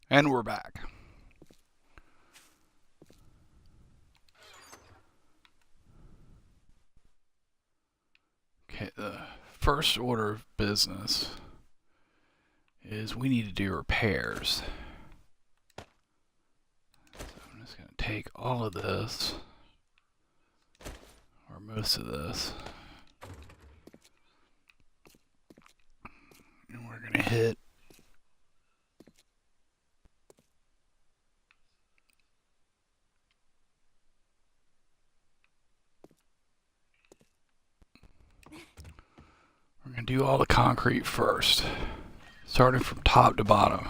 And we're back. Okay, the first order of business is we need to do repairs. So I'm just going to take all of this, or most of this, and we're going to hit we're going to do all the concrete first, starting from top to bottom.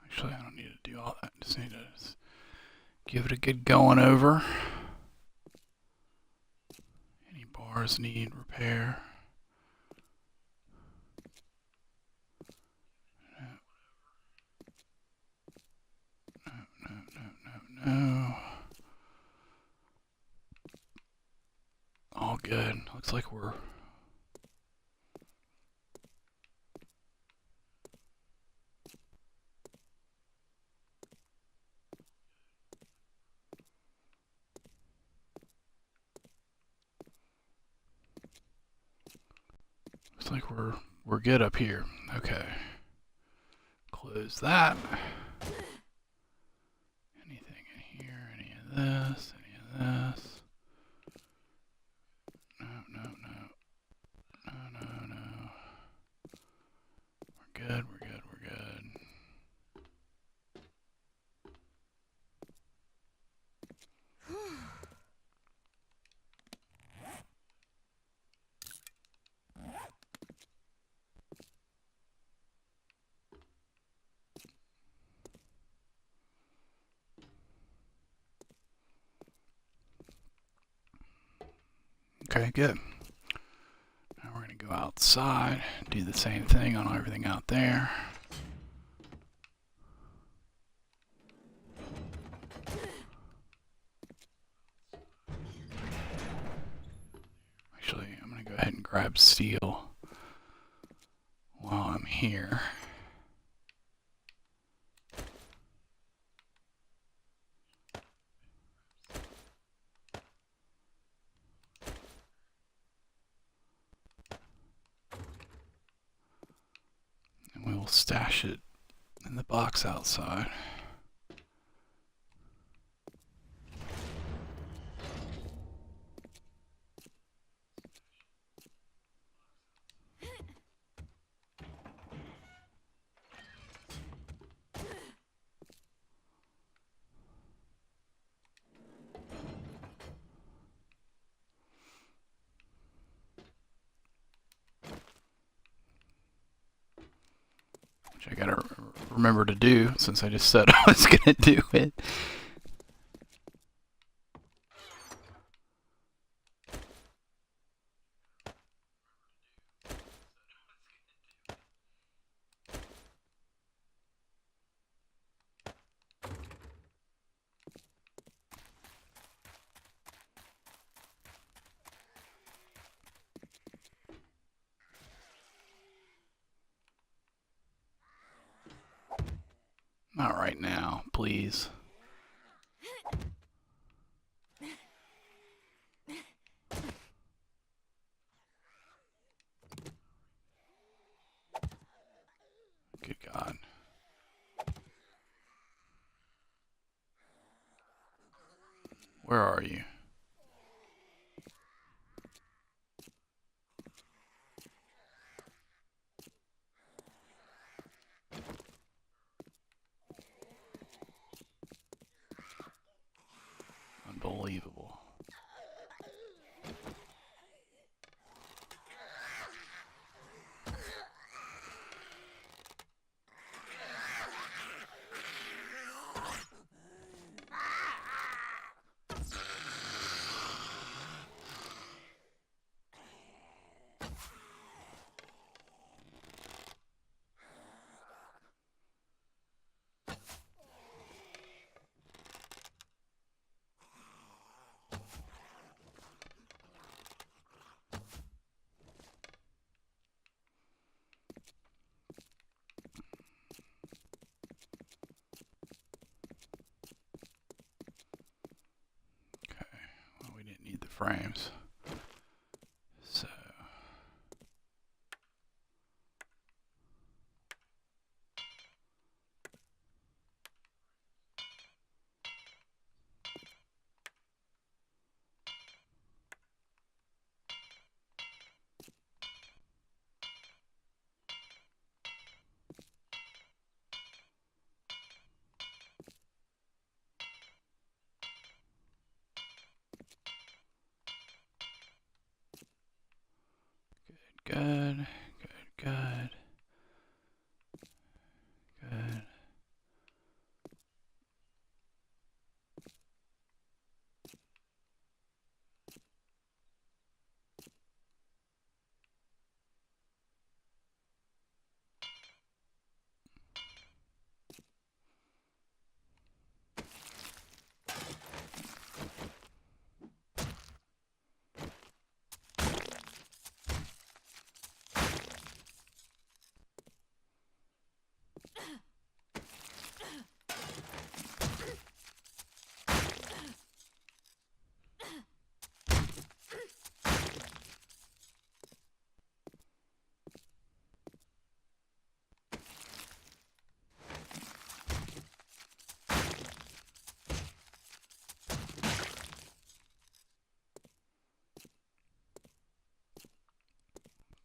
Actually, I don't need to do all that. Just need to give it a good going over. Any bars need repair? No. All good. Looks like we're we're good up here. Okay. Close that. Anything in here? Any of this? Any of this? No, no, no. No, no, no. We're good, we're good, we're good. Okay, good. Now we're going to go outside, do the same thing on everything out there. Actually, I'm going to go ahead and grab steel while I'm here. And we will stash it in the box outside. Which I gotta remember to do since I just said I was gonna do it. Not right now, please. Good God. Where are you? Unbelievable. Well, we didn't need the frames. So good, good, good, good.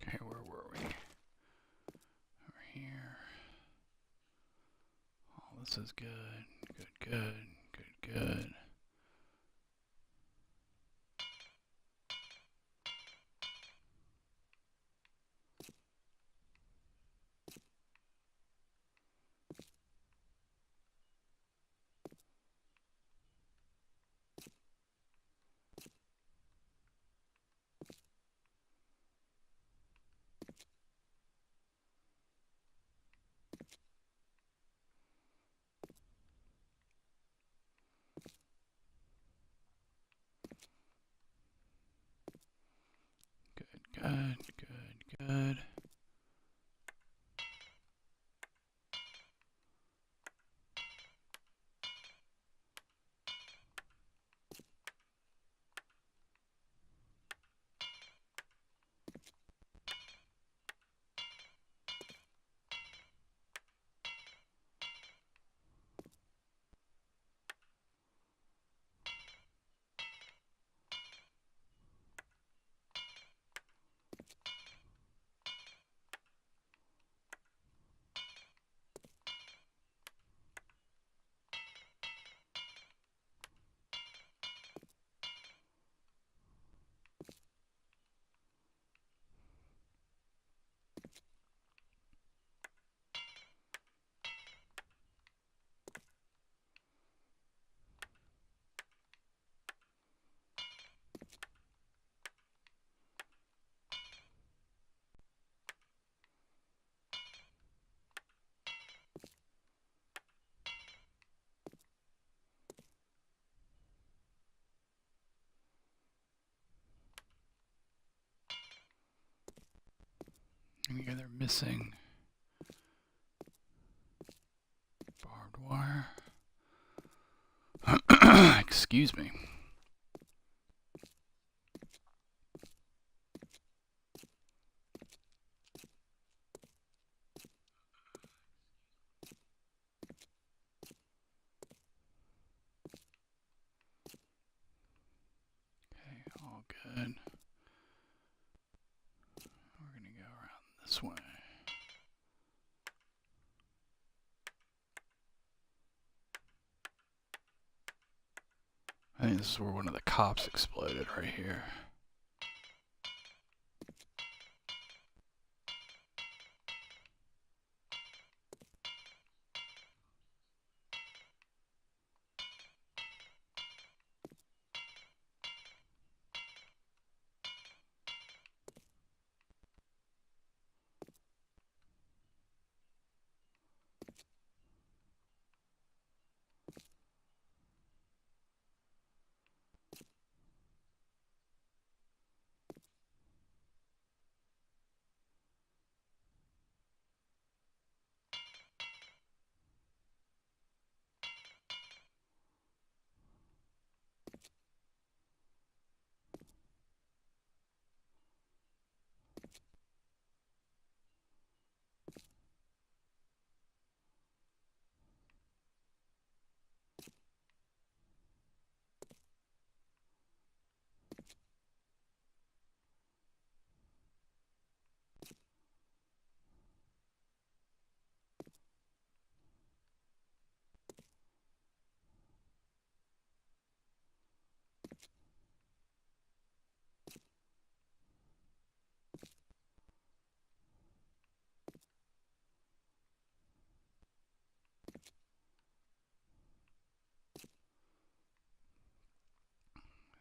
Okay, where were we? Over here. Oh, this is good, good, good, good, good. Good, good, good. And here they're missing barbed wire. Excuse me. I think this is where one of the cops exploded right here.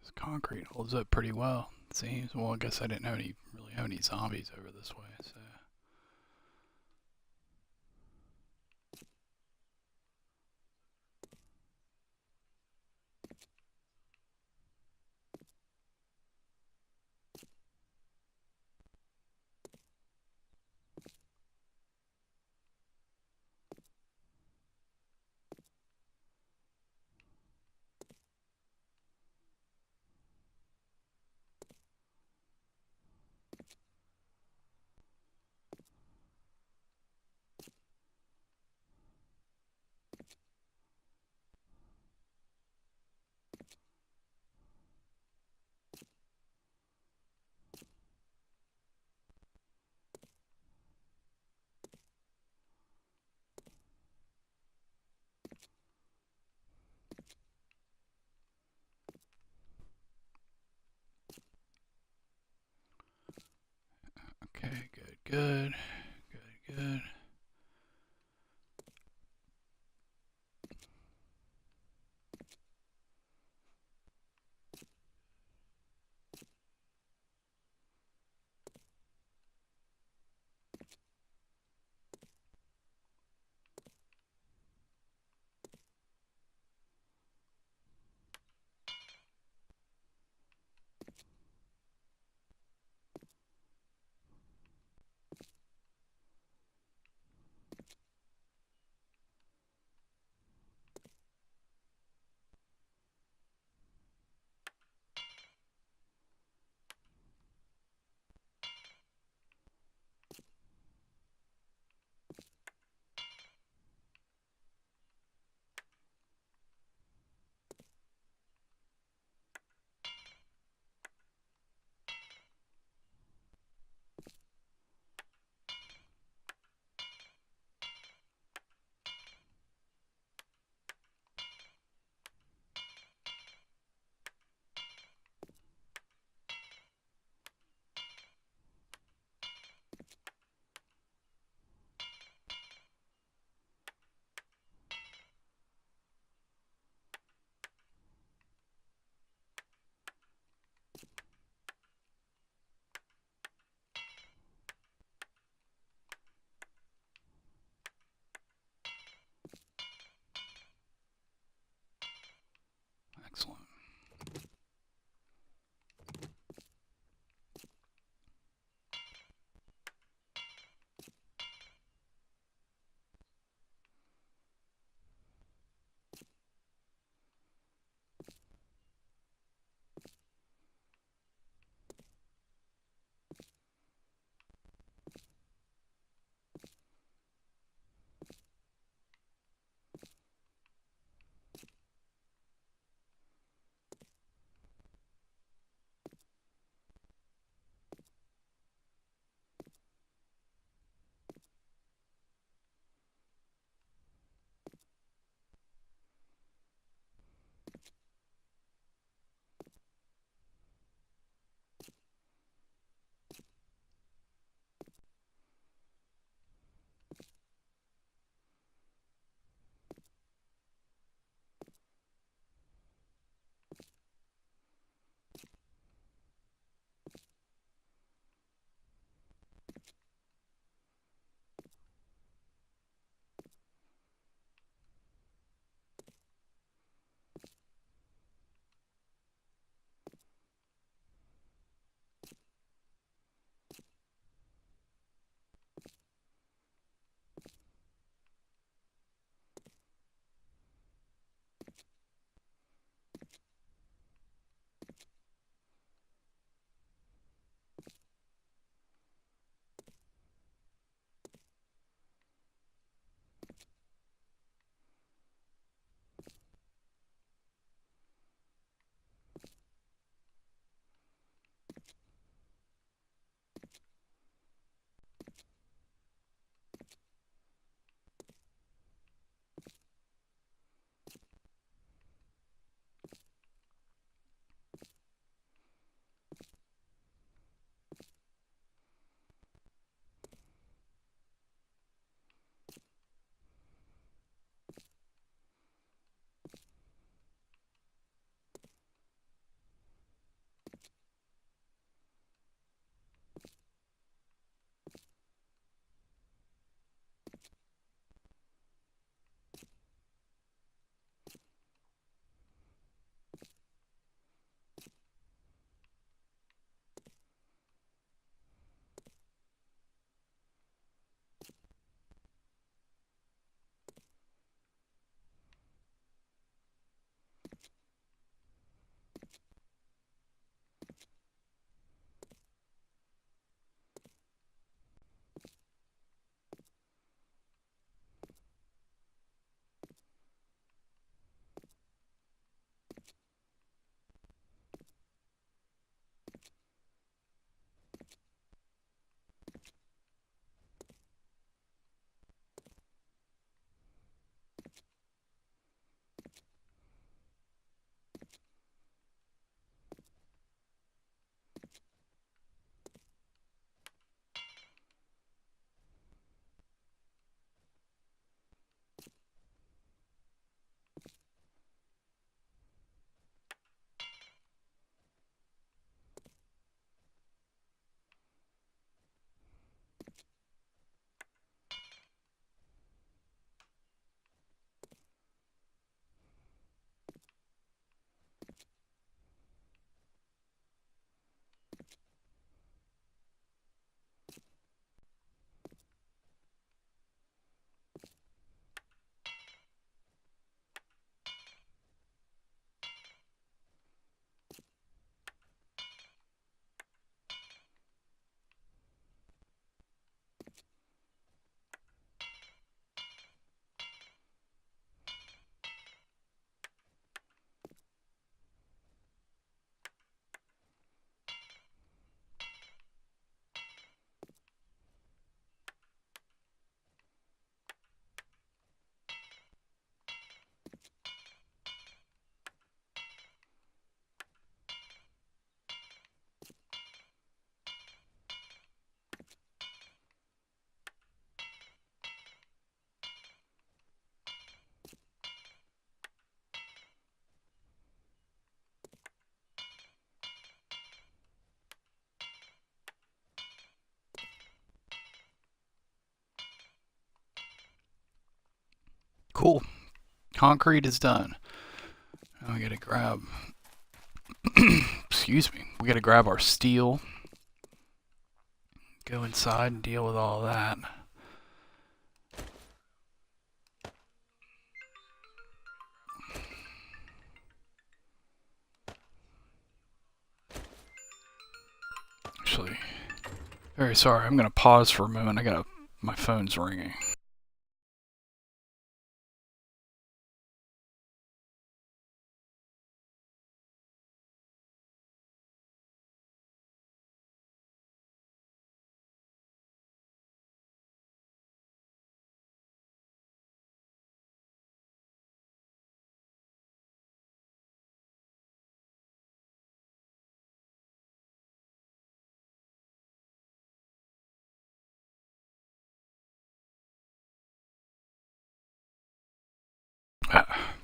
This concrete holds up pretty well, it seems. Well, I guess I didn't know really have any zombies over this way, so. Okay, good. Cool. Concrete is done. Now we gotta grab, excuse me, we gotta grab our steel, go inside and deal with all that. Actually, very sorry, I'm gonna pause for a moment. My phone's ringing.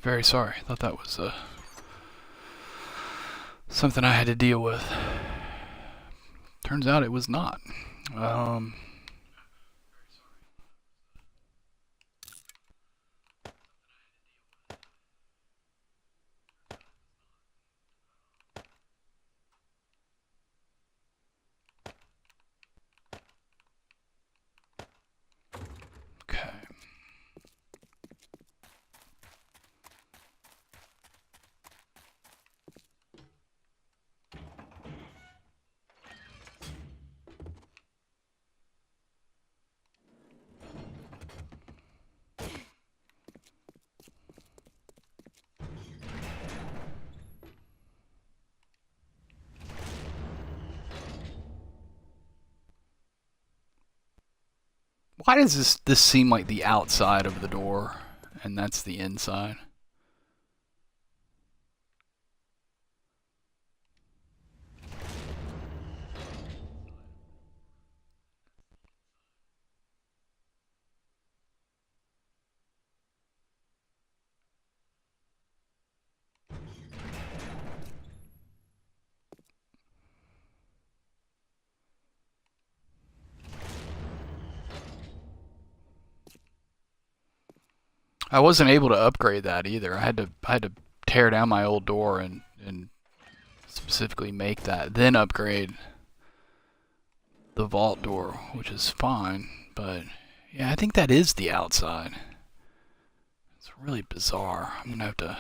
Very sorry. Thought that was something I had to deal with. Turns out it was not. Okay. Why does this seem like the outside of the door, and that's the inside? I wasn't able to upgrade that either. I had to tear down my old door and specifically make that, then upgrade the vault door, which is fine. But yeah, I think that is the outside. It's really bizarre. I'm gonna have to.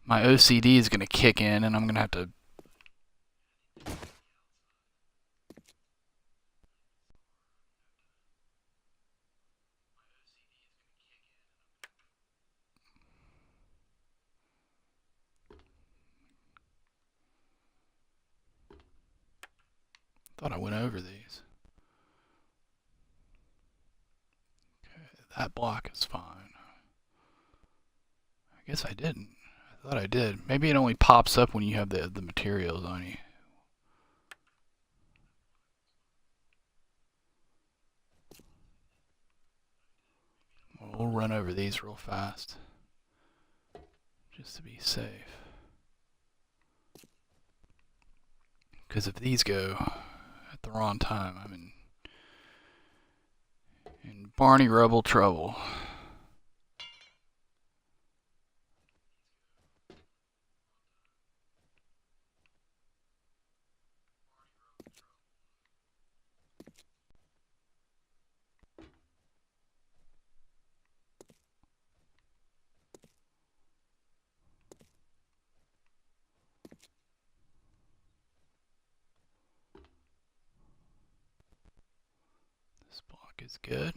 My OCD is gonna kick in, and I'm gonna have to. Thought I went over these. Okay, that block is fine. I guess I didn't. I thought I did. Maybe it only pops up when you have the materials on you. We'll run over these real fast, just to be safe. Because if these go at the wrong time, I'm in Barney Rubble trouble. This block is good.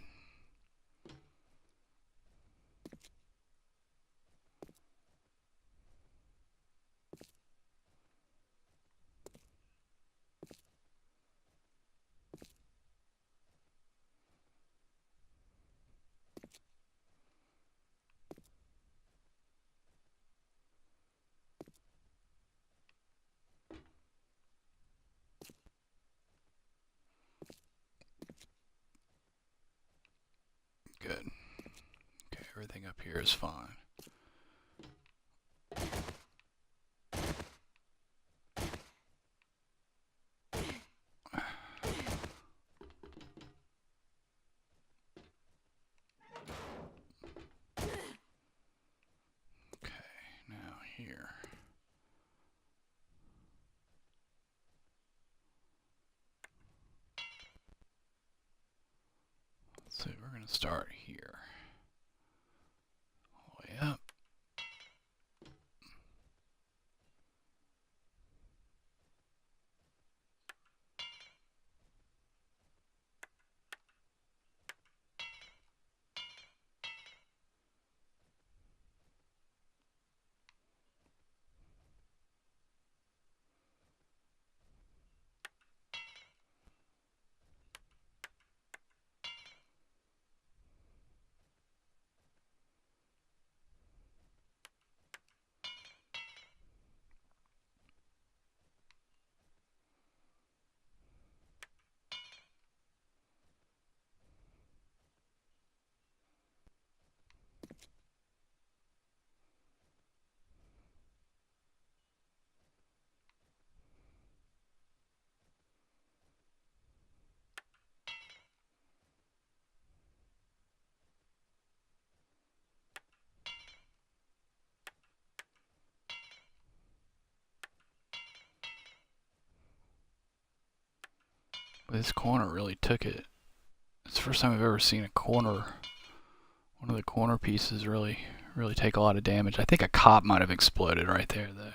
Good. Okay, everything up here is fine. here. So we're going to start here. All the way up. But this corner really took it. It's the first time I've ever seen a corner, one of the corner pieces really take a lot of damage. I think a cop might have exploded right there though.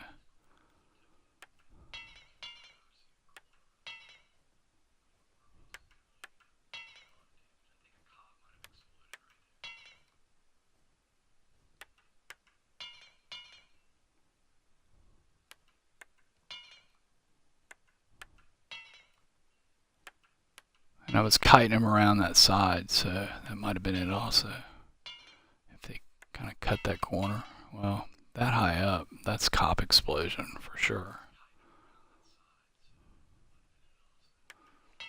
And I was kiting him around that side, so that might have been it also. If they kind of cut that corner. Well, that high up, that's cop explosion for sure.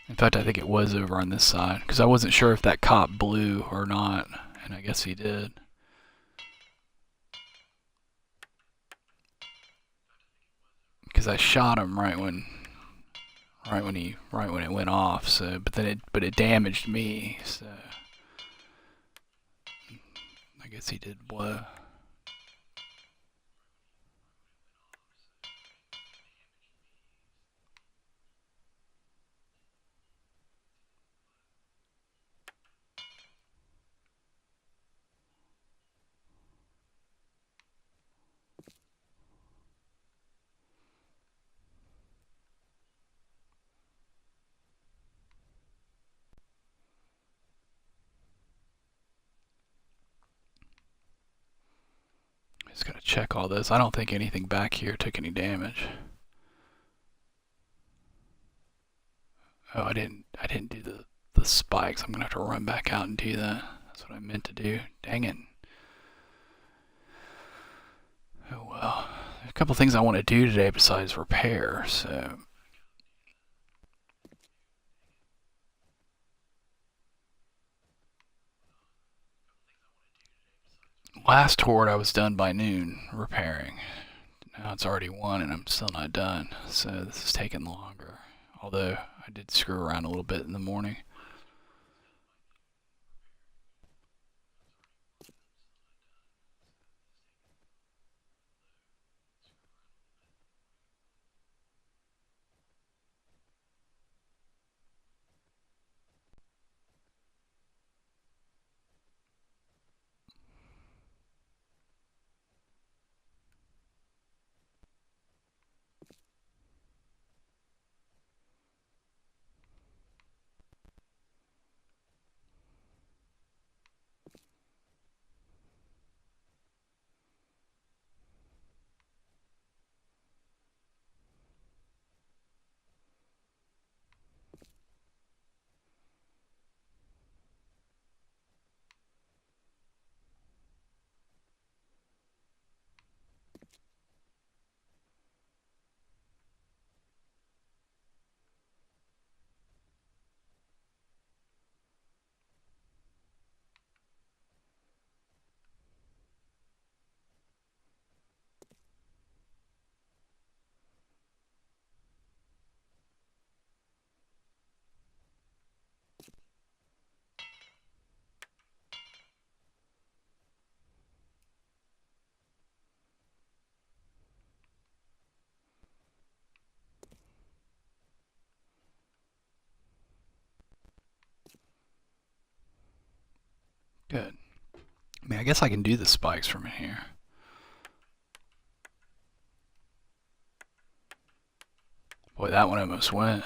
In fact, I think it was over on this side, because I wasn't sure if that cop blew or not, and I guess he did. Because I shot him right when it went off. So, but it damaged me. So, I guess he did blow. Just gotta check all this. I don't think anything back here took any damage. Oh, I didn't do the spikes. I'm gonna have to run back out and do that. That's what I meant to do. Dang it. Oh well. There's a couple things I want to do today besides repair, so. Last horde I was done by noon repairing. Now it's already 1 and I'm still not done, so this is taking longer. Although I did screw around a little bit in the morning. I mean, I guess I can do the spikes from in here. Boy, that one almost went.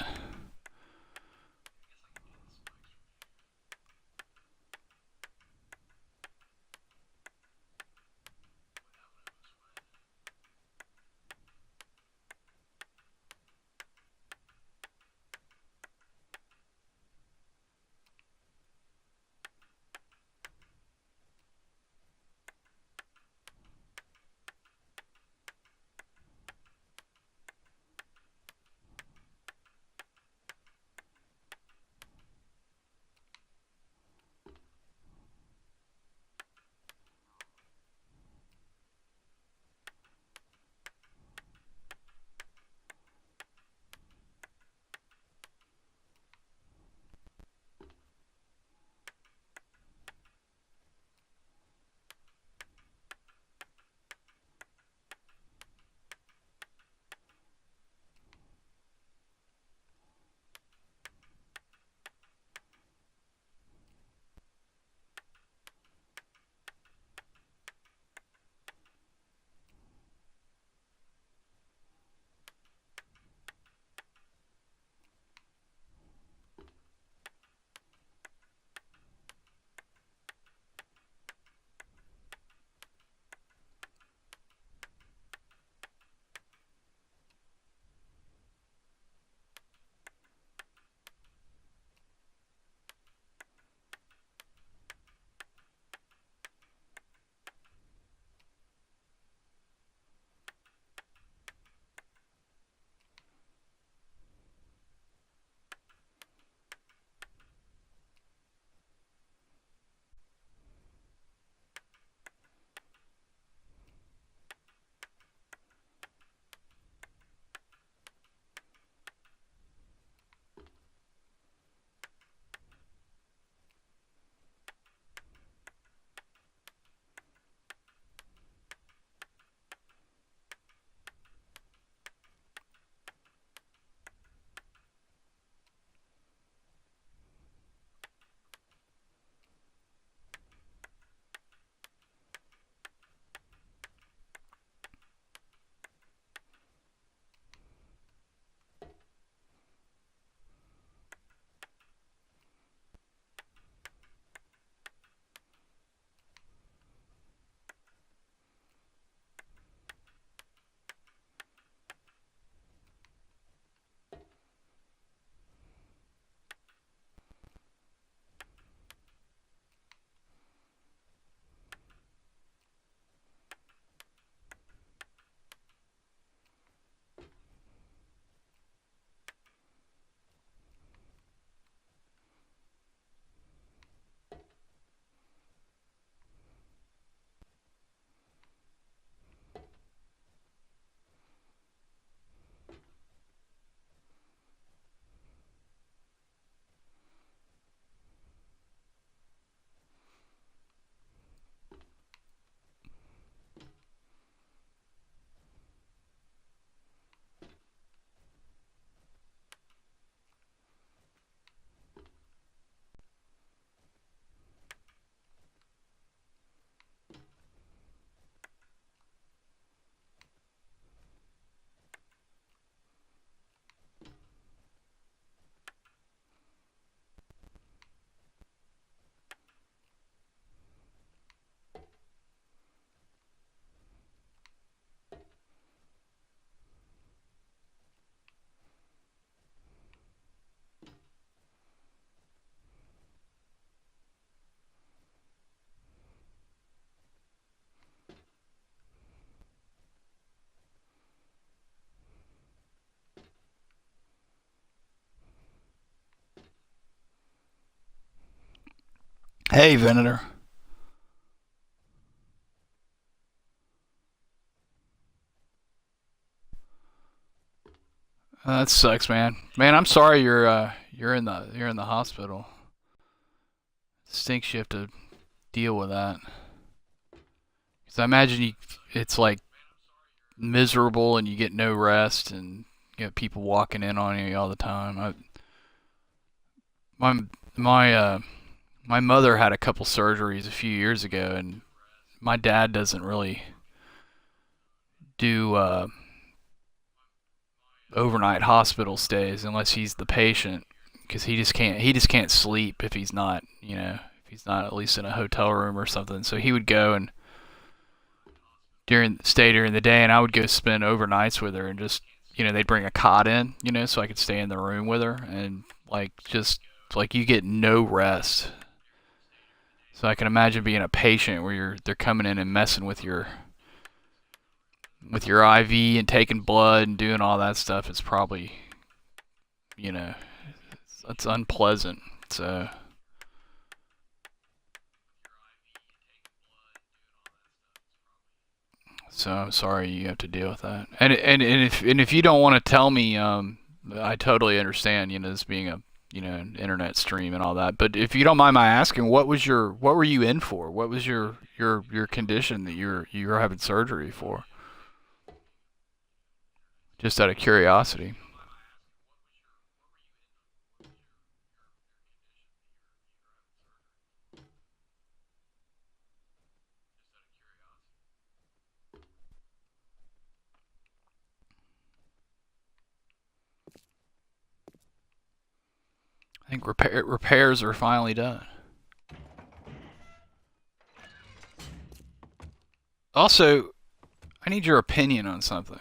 Hey, Venator. That sucks, man. Man, I'm sorry you're in the hospital. Stinks you have to deal with that. 'Cause I imagine it's like miserable and you get no rest and you have people walking in on you all the time. My my uh my mother had a couple surgeries a few years ago, and my dad doesn't really do overnight hospital stays unless he's the patient, because he just can't sleep if he's not, if he's not at least in a hotel room or something. So he would go and stay during the day, and I would go spend overnights with her, and just, they'd bring a cot in, so I could stay in the room with her, and like, just like, you get no rest. So I can imagine being a patient where they're coming in and messing with your IV and taking blood and doing all that stuff. It's probably, it's unpleasant. So I'm sorry you have to deal with that. And if you don't want to tell me, I totally understand. This being an internet stream and all that. But if you don't mind my asking, what were you in for? What was your condition that you were having surgery for? Just out of curiosity. I think repairs are finally done. Also, I need your opinion on something.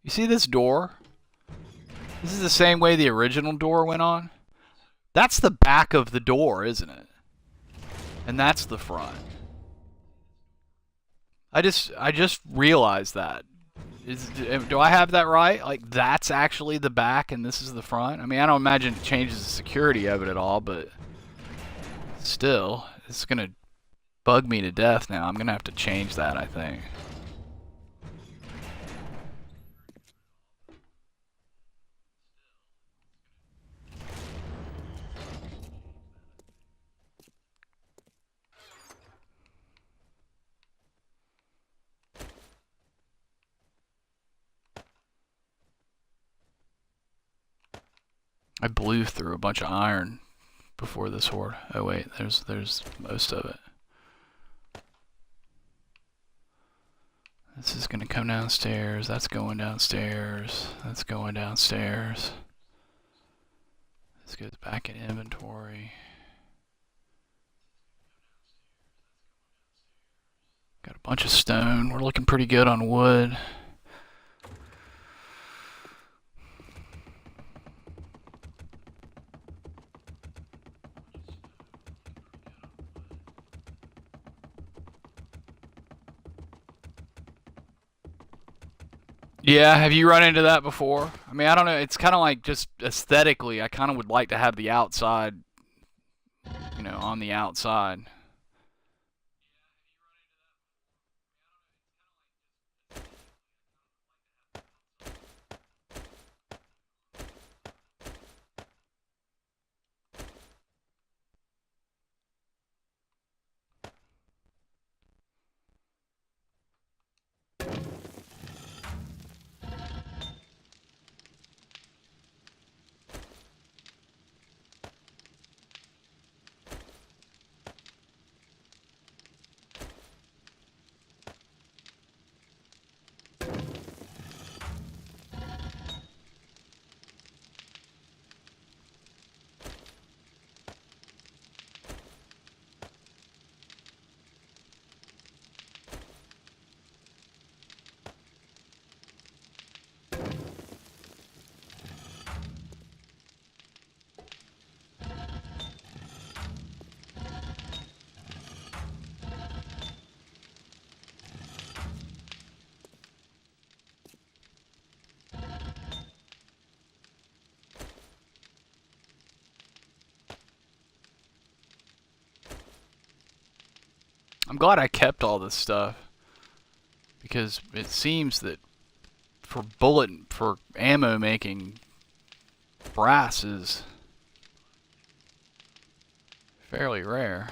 You see this door? This is the same way the original door went on. That's the back of the door, isn't it? And that's the front. I just realized that. Do I have that right? Like, that's actually the back and this is the front? I mean, I don't imagine it changes the security of it at all, but still, it's gonna bug me to death now. I'm gonna have to change that, I think. I blew through a bunch of iron before this horde. Oh wait, there's most of it. This is gonna come downstairs. That's going downstairs. That's going downstairs. This goes back in inventory. Got a bunch of stone. We're looking pretty good on wood. Yeah, have you run into that before? I mean, I don't know. It's kind of like, just aesthetically, I kind of would like to have the outside, on the outside. I'm glad I kept all this stuff, because it seems that for ammo making, brass is fairly rare.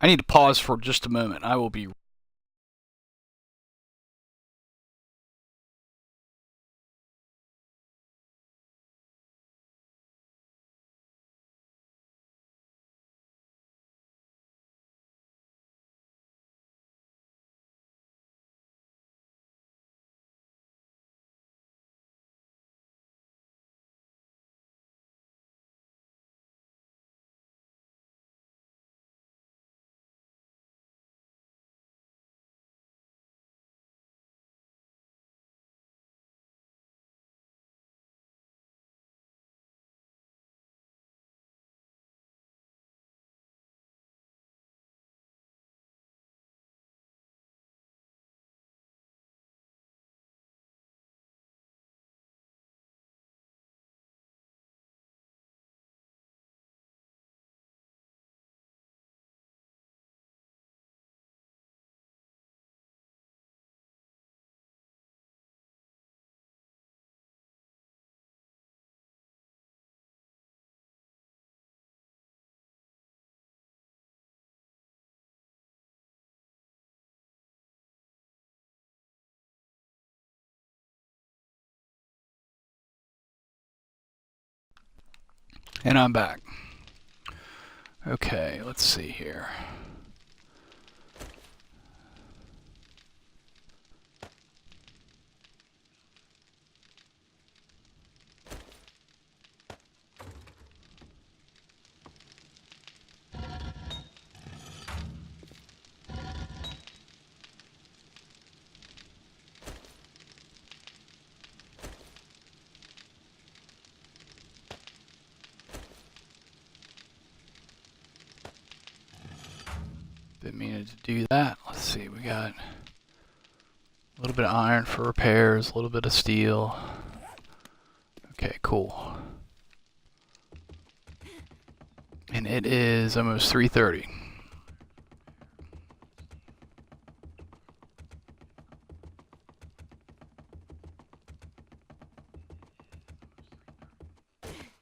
I need to pause for just a moment. I will be. And I'm back. Okay, let's see here. Been meaning to do that. Let's see, we got a little bit of iron for repairs, a little bit of steel. Okay, cool. And it is almost 3:30.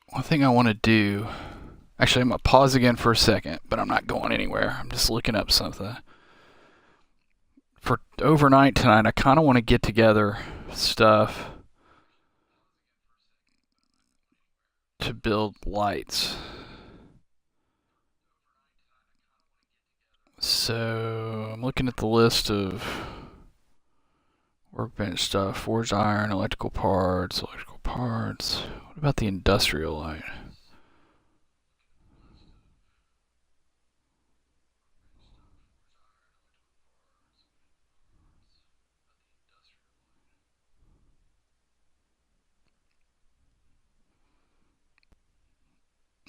One thing I want to do, actually I'm going to pause again for a second, but I'm not going anywhere. I'm just looking up something. For overnight tonight, I kind of want to get together stuff to build lights. So I'm looking at the list of workbench stuff: forged iron, electrical parts. What about the industrial light?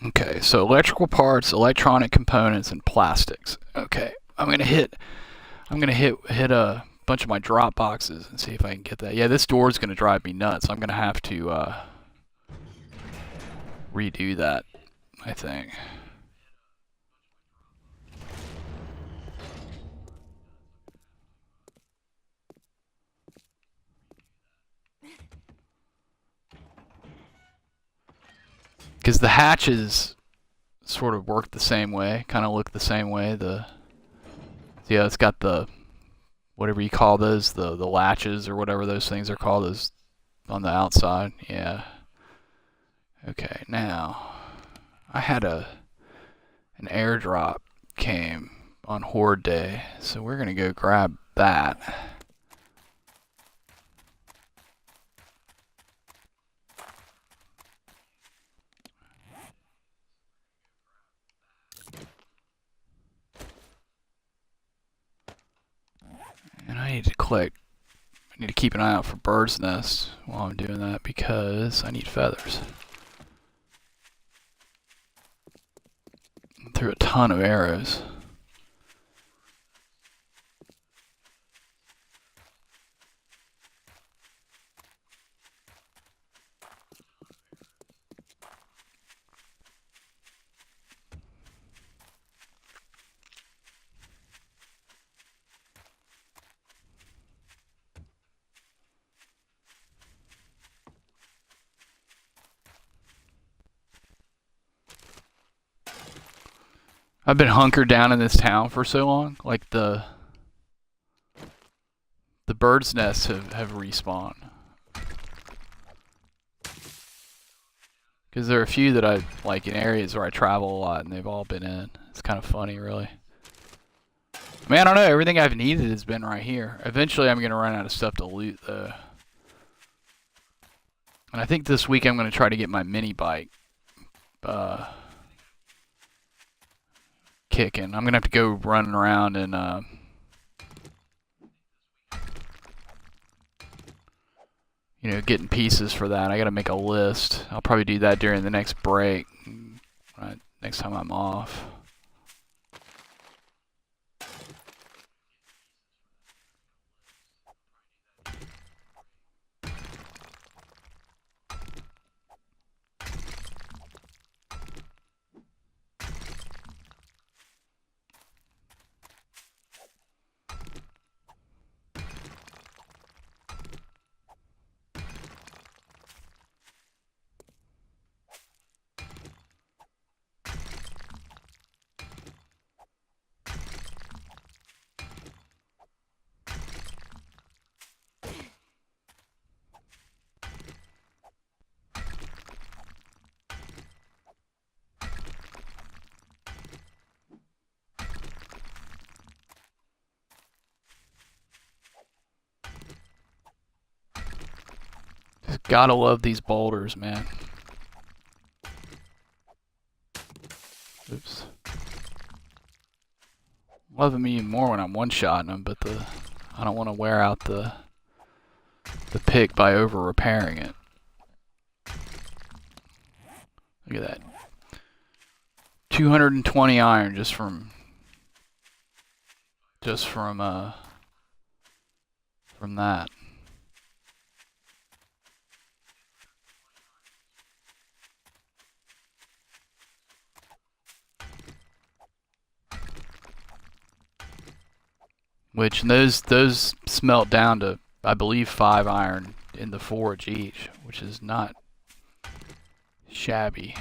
Okay, so electrical parts, electronic components, and plastics. Okay, I'm gonna hit a bunch of my drop boxes and see if I can get that. Yeah, this door is gonna drive me nuts. I'm gonna have to redo that, I think. Because the hatches sort of work the same way, kind of look the same way. Yeah, it's got the whatever you call those, the latches or whatever those things are called, those on the outside. Yeah. Okay, now I had an airdrop came on Horde Day, so we're gonna go grab that. And I need to keep an eye out for birds' nests while I'm doing that because I need feathers. I threw a ton of arrows. I've been hunkered down in this town for so long. Like the bird's nests have respawned. Because there are a few that I like in areas where I travel a lot, and they've all been in. It's kind of funny, really. I mean, I don't know. Everything I've needed has been right here. Eventually, I'm gonna run out of stuff to loot, though. And I think this week I'm gonna try to get my mini bike kicking. I'm gonna have to go running around and you know, getting pieces for that. I gotta make a list. I'll probably do that during the next break, right, next time I'm off. Just gotta love these boulders, man. Oops. Love them even more when I'm one-shotting them, but I don't want to wear out the pick by over-repairing it. Look at that. 220 iron just from that. Which those smelt down to, I believe, 5 iron in the forge each, which is not shabby.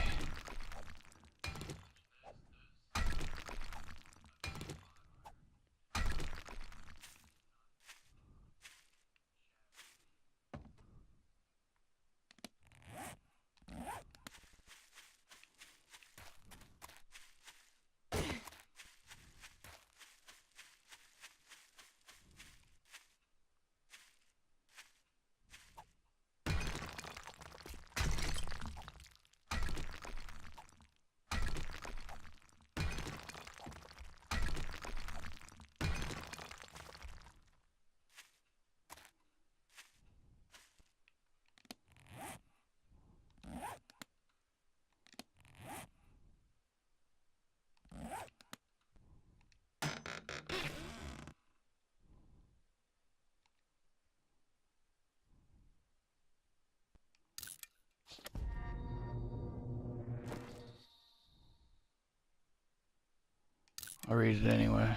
I'll read it anyway.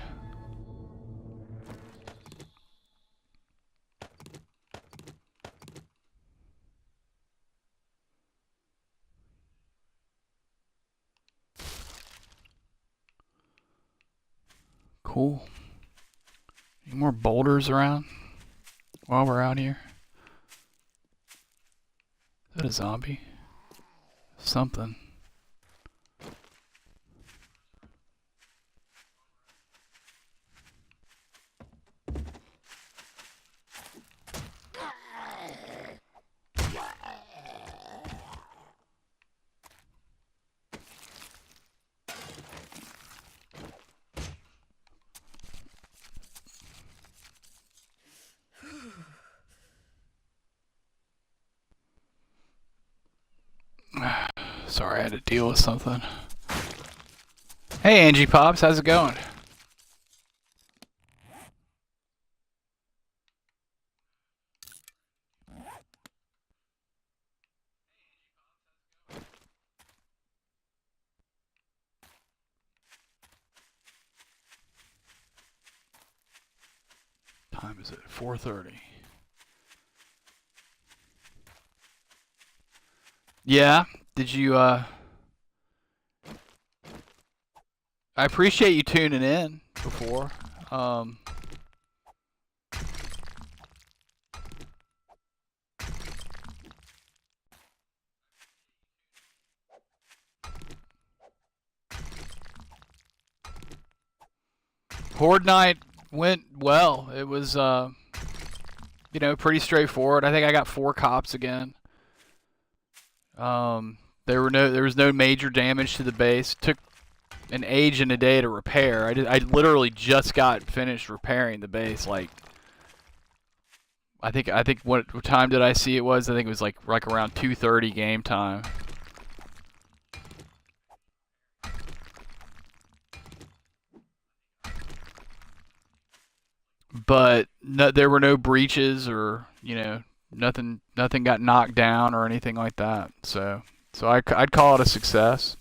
Cool. Any more boulders around while we're out here? Is that a zombie? Something. Sorry, I had to deal with something. Hey, Angie Pops, how's it going? Time is it? 4:30. Yeah. Did you I appreciate you tuning in before. Um, Horde Night went well. It was, you know, pretty straightforward. I think I got 4 cops again. There was no major damage to the base. Took an age and a day to repair. I literally just got finished repairing the base. Like, I think what time did I see it was? I think it was like around 2:30 game time. But no, there were no breaches or, you know, nothing got knocked down or anything like that. So I'd call it a success.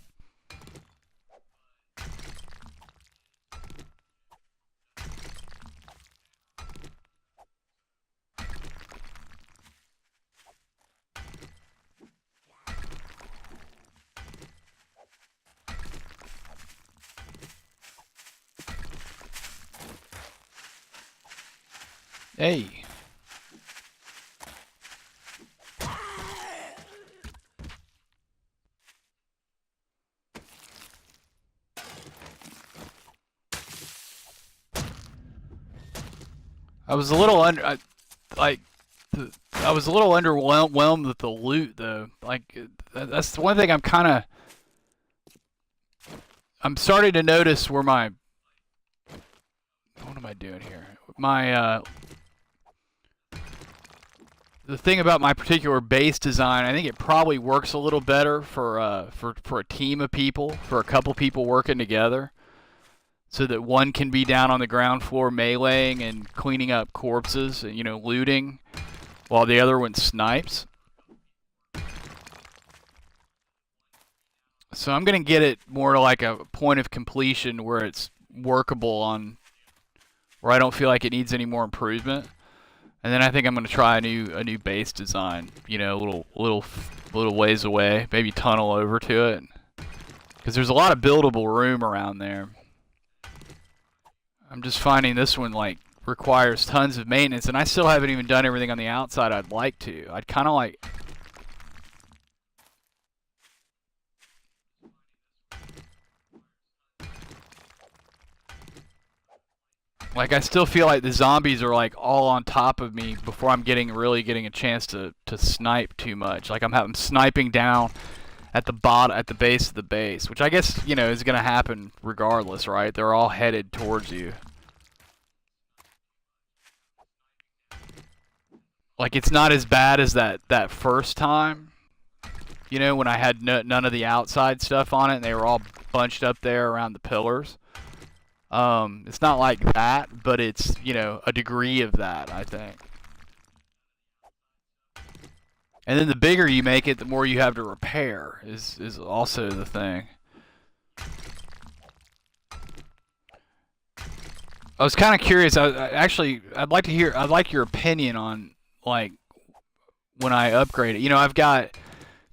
Hey. I was a little I was a little underwhelmed with the loot though. Like, that's the one thing I'm starting to notice where my, what am I doing here? My the thing about my particular base design, I think it probably works a little better for a team of people, for a couple people working together, so that one can be down on the ground floor meleeing and cleaning up corpses, and, you know, looting, while the other one snipes. So I'm gonna get it more to like a point of completion where it's workable on, where I don't feel like it needs any more improvement. And then I think I'm gonna try a new base design. You know, little ways away, maybe tunnel over to it, because there's a lot of buildable room around there. I'm just finding this one like requires tons of maintenance, and I still haven't even done everything on the outside I'd like to. I'd kind of like I still feel like the zombies are like all on top of me before I'm really getting a chance to snipe too much. Like I'm sniping down at the base of the base, which I guess, you know, is gonna happen regardless, right? They're all headed towards you. Like, it's not as bad as that first time, you know, when I had none of the outside stuff on it and they were all bunched up there around the pillars. It's not like that, but it's, you know, a degree of that, I think. And then the bigger you make it, the more you have to repair is also the thing. I was kind of curious. I'd like your opinion on, like, when I upgrade it. You know, I've got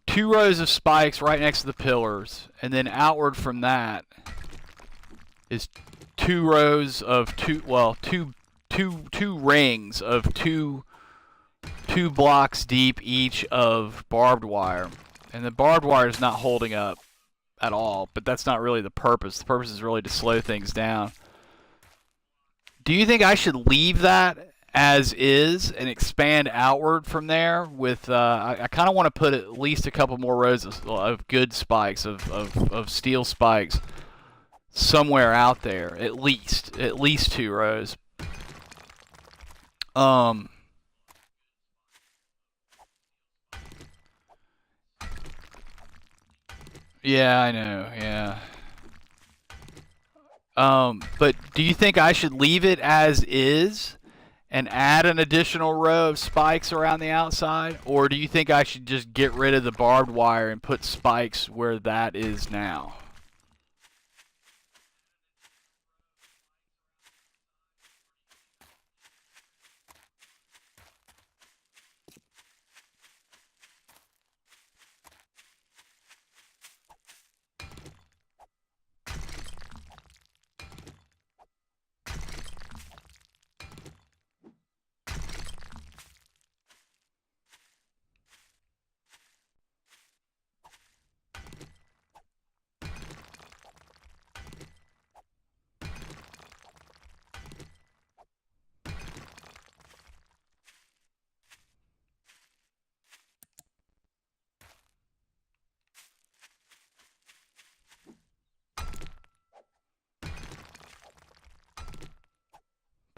2 rows of spikes right next to the pillars, and then outward from that is 2 rows of two rings of two blocks deep each of barbed wire, and the barbed wire is not holding up at all. But that's not really the purpose. The purpose is really to slow things down. Do you think I should leave that as is and expand outward from there? With I kind of want to put at least a couple more rows of good spikes of steel spikes somewhere out there. At least 2 rows. Um. Yeah, I know. Yeah. But do you think I should leave it as is and add an additional row of spikes around the outside? Or do you think I should just get rid of the barbed wire and put spikes where that is now?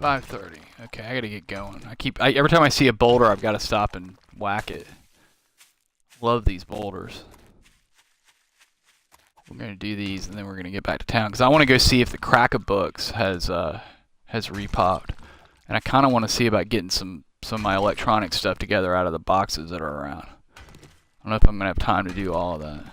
5:30. Okay, I gotta get going. Every time I see a boulder, I've got to stop and whack it. Love these boulders. We're gonna do these, and then we're gonna get back to town because I want to go see if the Crack-a-Books has repopped, and I kind of want to see about getting some of my electronic stuff together out of the boxes that are around. I don't know if I'm gonna have time to do all of that.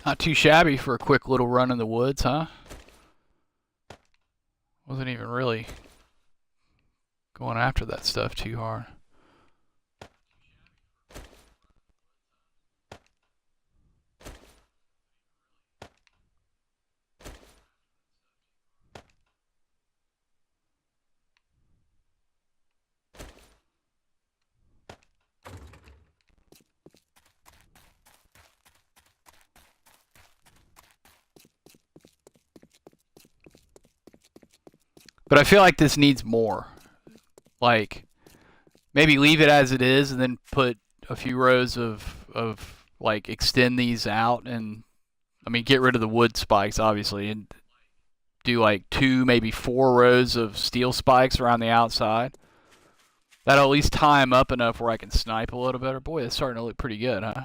Not too shabby for a quick little run in the woods, huh? Wasn't even really going after that stuff too hard. But I feel like this needs more. Like, maybe leave it as it is and then put a few rows of like extend these out, and I mean get rid of the wood spikes obviously, and do like 2 maybe 4 rows of steel spikes around the outside. That'll at least tie them up enough where I can snipe a little better. Boy, that's starting to look pretty good, huh?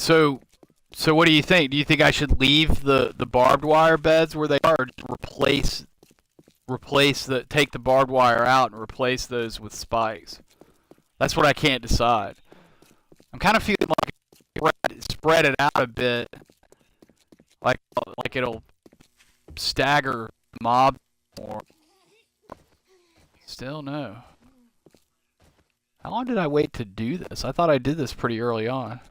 So, what do you think? Do you think I should leave the barbed wire beds where they are, or just take the barbed wire out and replace those with spikes? That's what I can't decide. I'm kind of feeling like spread it out a bit, like it'll stagger mob more. Still no. How long did I wait to do this? I thought I did this pretty early on.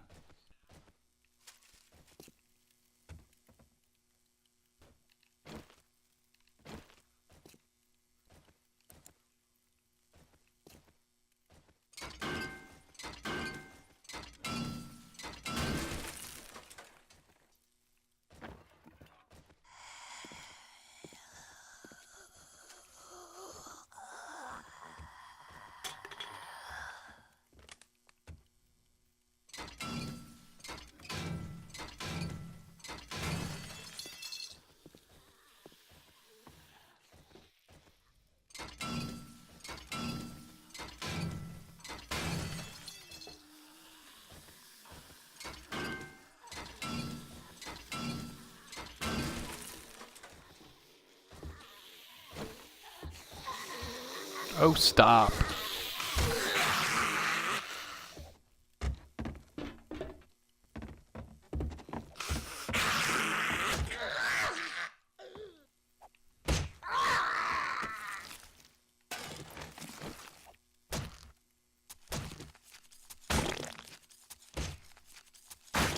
Oh, stop.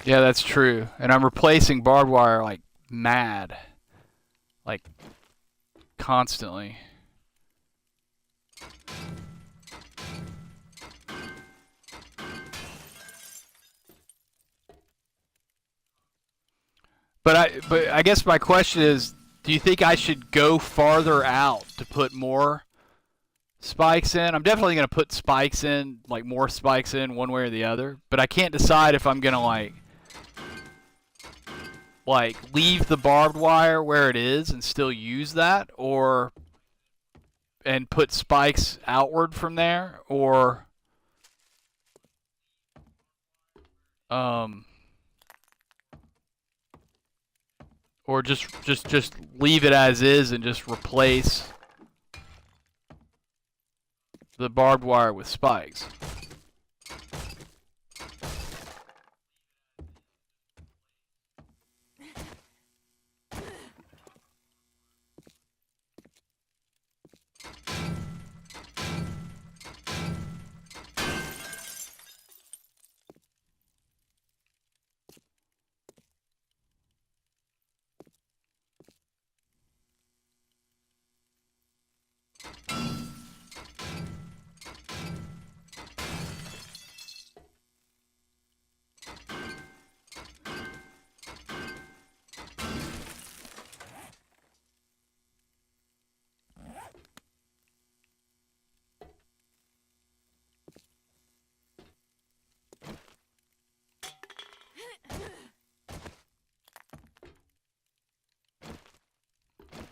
Yeah, that's true. And I'm replacing barbed wire like mad. Like, constantly. But I guess my question is, do you think I should go farther out to put more spikes in? I'm definitely going to put spikes in, like more spikes in one way or the other, but I can't decide if I'm going to like leave the barbed wire where it is and still use that, or and put spikes outward from there, um or just leave it as is and just replace the barbed wire with spikes.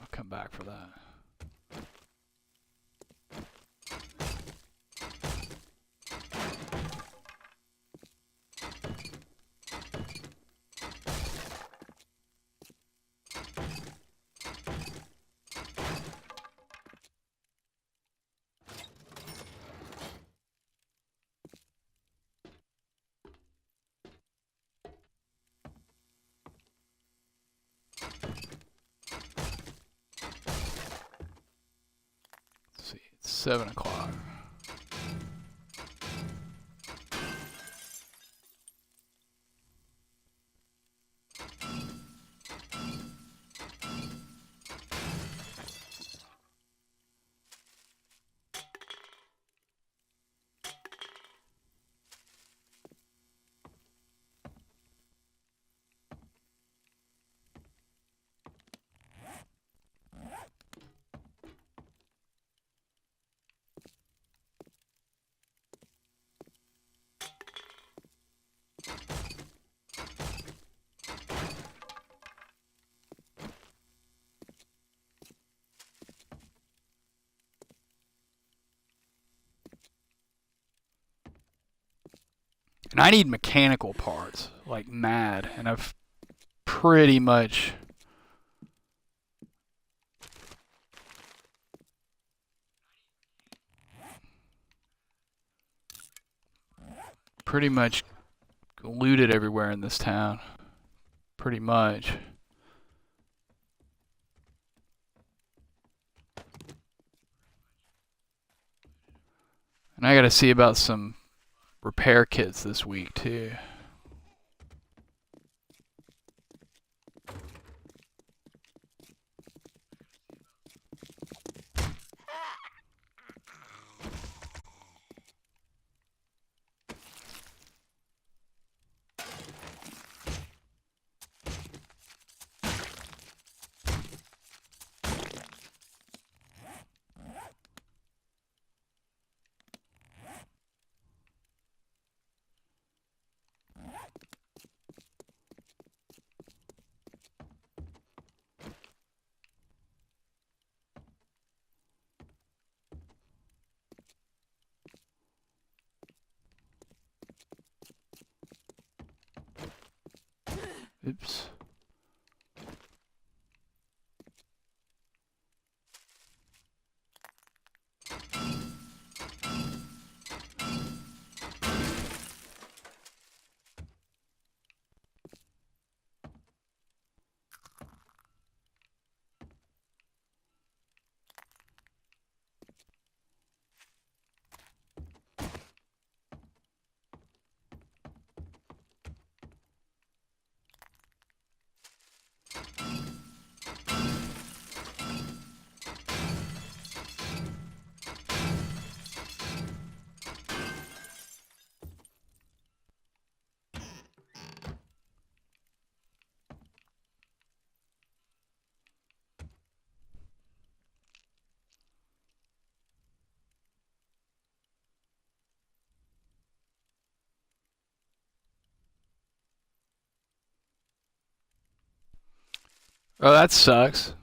I'll come back for that. Let's see, it's 7 o'clock. And I need mechanical parts, like mad, and I've pretty much looted everywhere in this town. Pretty much. And I gotta see about some repair kits this week too. Oops. Oh, that sucks.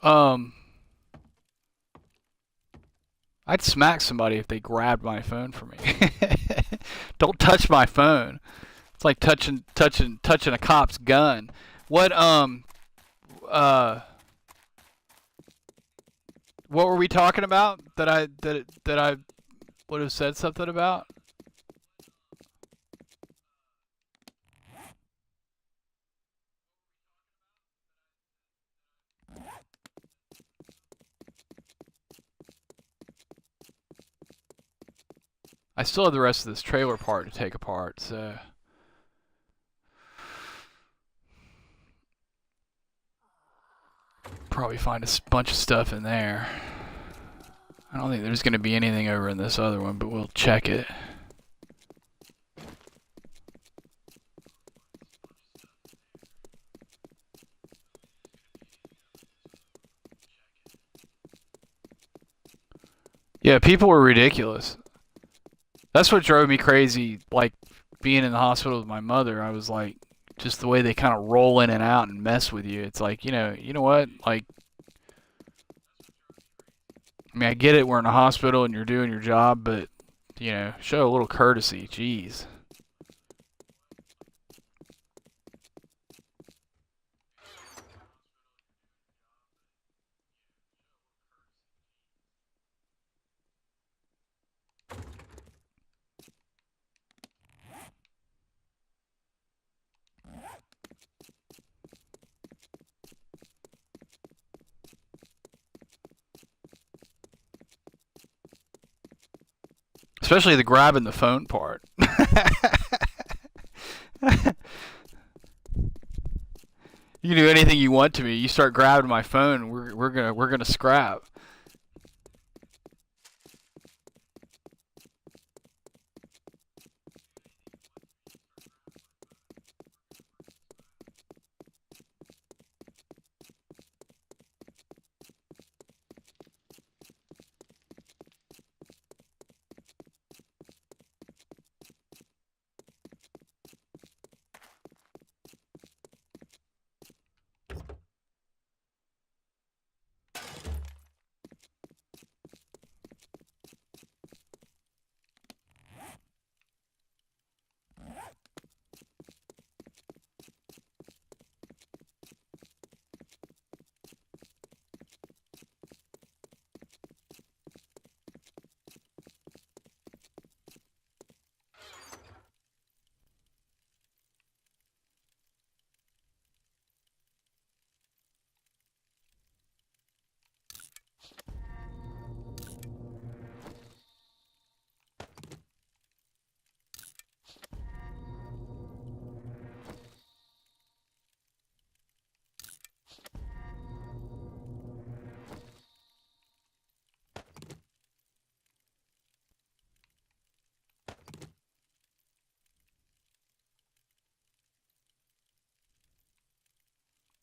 Um, I'd smack somebody if they grabbed my phone from me. Don't touch my phone. It's like touching a cop's gun. What uh what were we talking about that I would have said something about? I still have the rest of this trailer park to take apart, so probably find a bunch of stuff in there. I don't think there's going to be anything over in this other one, but we'll check it. Yeah, people were ridiculous. That's what drove me crazy, like being in the hospital with my mother. I was like, just the way they kind of roll in and out and mess with you. It's like, you know what? Like, I mean, I get it. We're in a hospital and you're doing your job, but show a little courtesy. Jeez. Especially the grabbing the phone part. You can do anything you want to me. You start grabbing my phone, we're gonna scrap.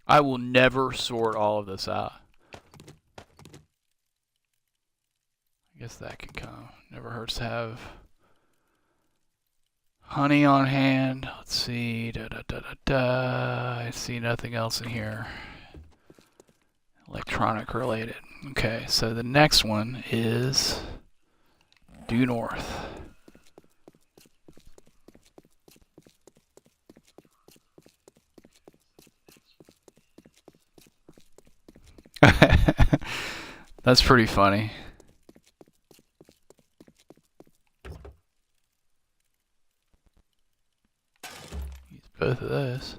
I will never sort all of this out. I guess that can come. Never hurts to have honey on hand. Let's see. Da da da da da. I see nothing else in here. Electronic related. Okay, so the next one is due north. That's pretty funny. Use both of those.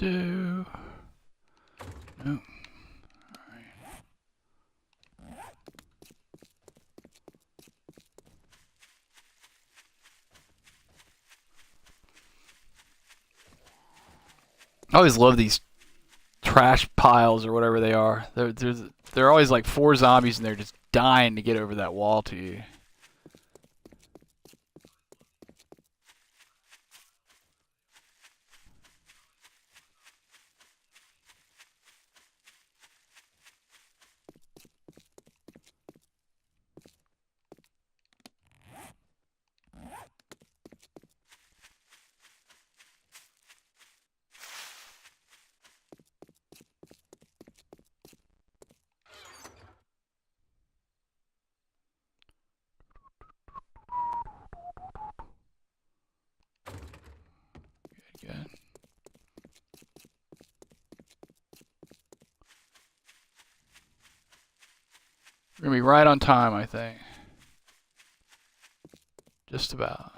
do. Nope. I always love these trash piles or whatever they are. They're always like 4 zombies and they're just dying to get over that wall to you. Good. We're gonna be right on time, I think. Just about.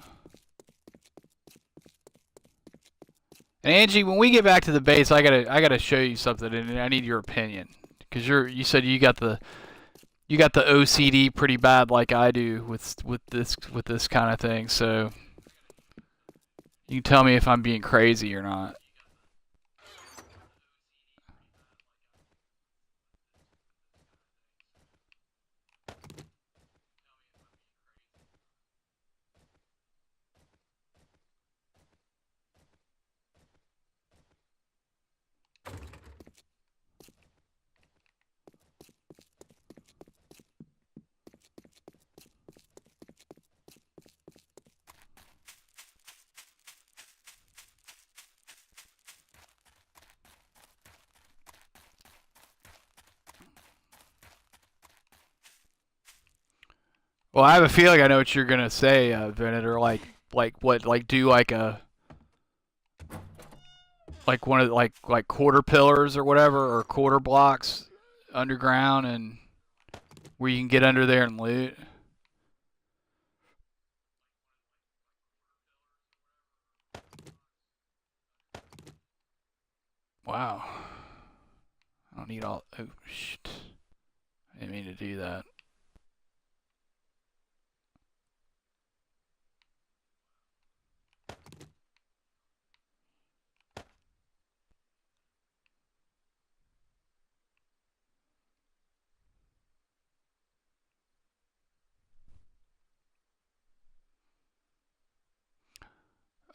And Angie, when we get back to the base, I gotta show you something, and I need your opinion, because you said you got the OCD pretty bad, like I do with this kind of thing. So you can tell me if I'm being crazy or not. Well, I have a feeling I know what you're gonna say, Venator. Like what? Like do like one of like quarter pillars or whatever, or quarter blocks underground, and where you can get under there and loot. Wow. I don't need all. Oh shit! I didn't mean to do that.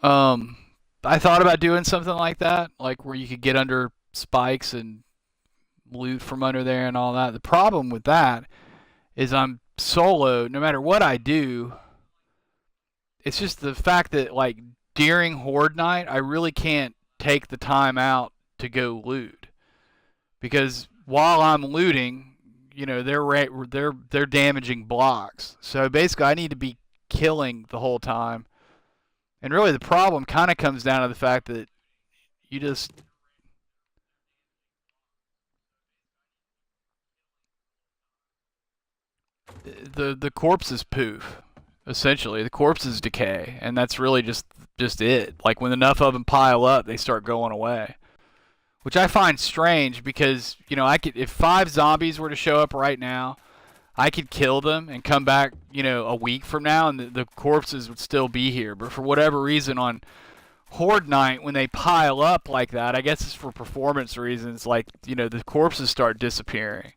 Um, I thought about doing something like that, like where you could get under spikes and loot from under there and all that. The problem with that is I'm solo. No matter what I do, it's just the fact that like during horde night, I really can't take the time out to go loot because while I'm looting, they're damaging blocks. So basically, I need to be killing the whole time. And really, the problem kind of comes down to the fact that you just the corpses poof. Essentially, the corpses decay, and that's really just it. Like when enough of them pile up, they start going away, which I find strange because I could if 5 zombies were to show up right now, I could kill them and come back a week from now, and the corpses would still be here. But for whatever reason, on Horde Night, when they pile up like that, I guess it's for performance reasons. Like the corpses start disappearing.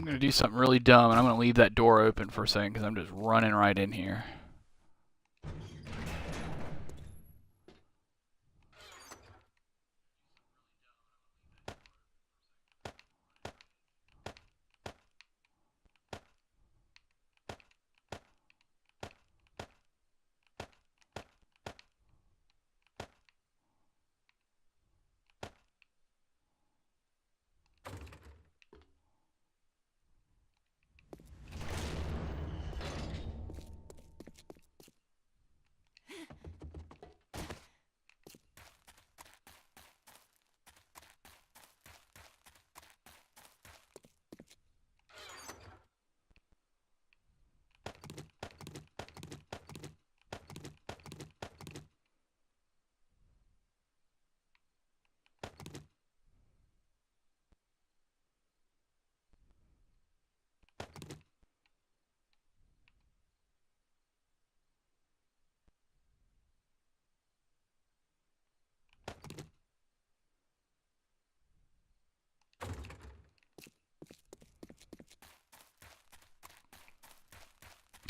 gonna do something really dumb, and I'm gonna leave that door open for a second because I'm just running right in here.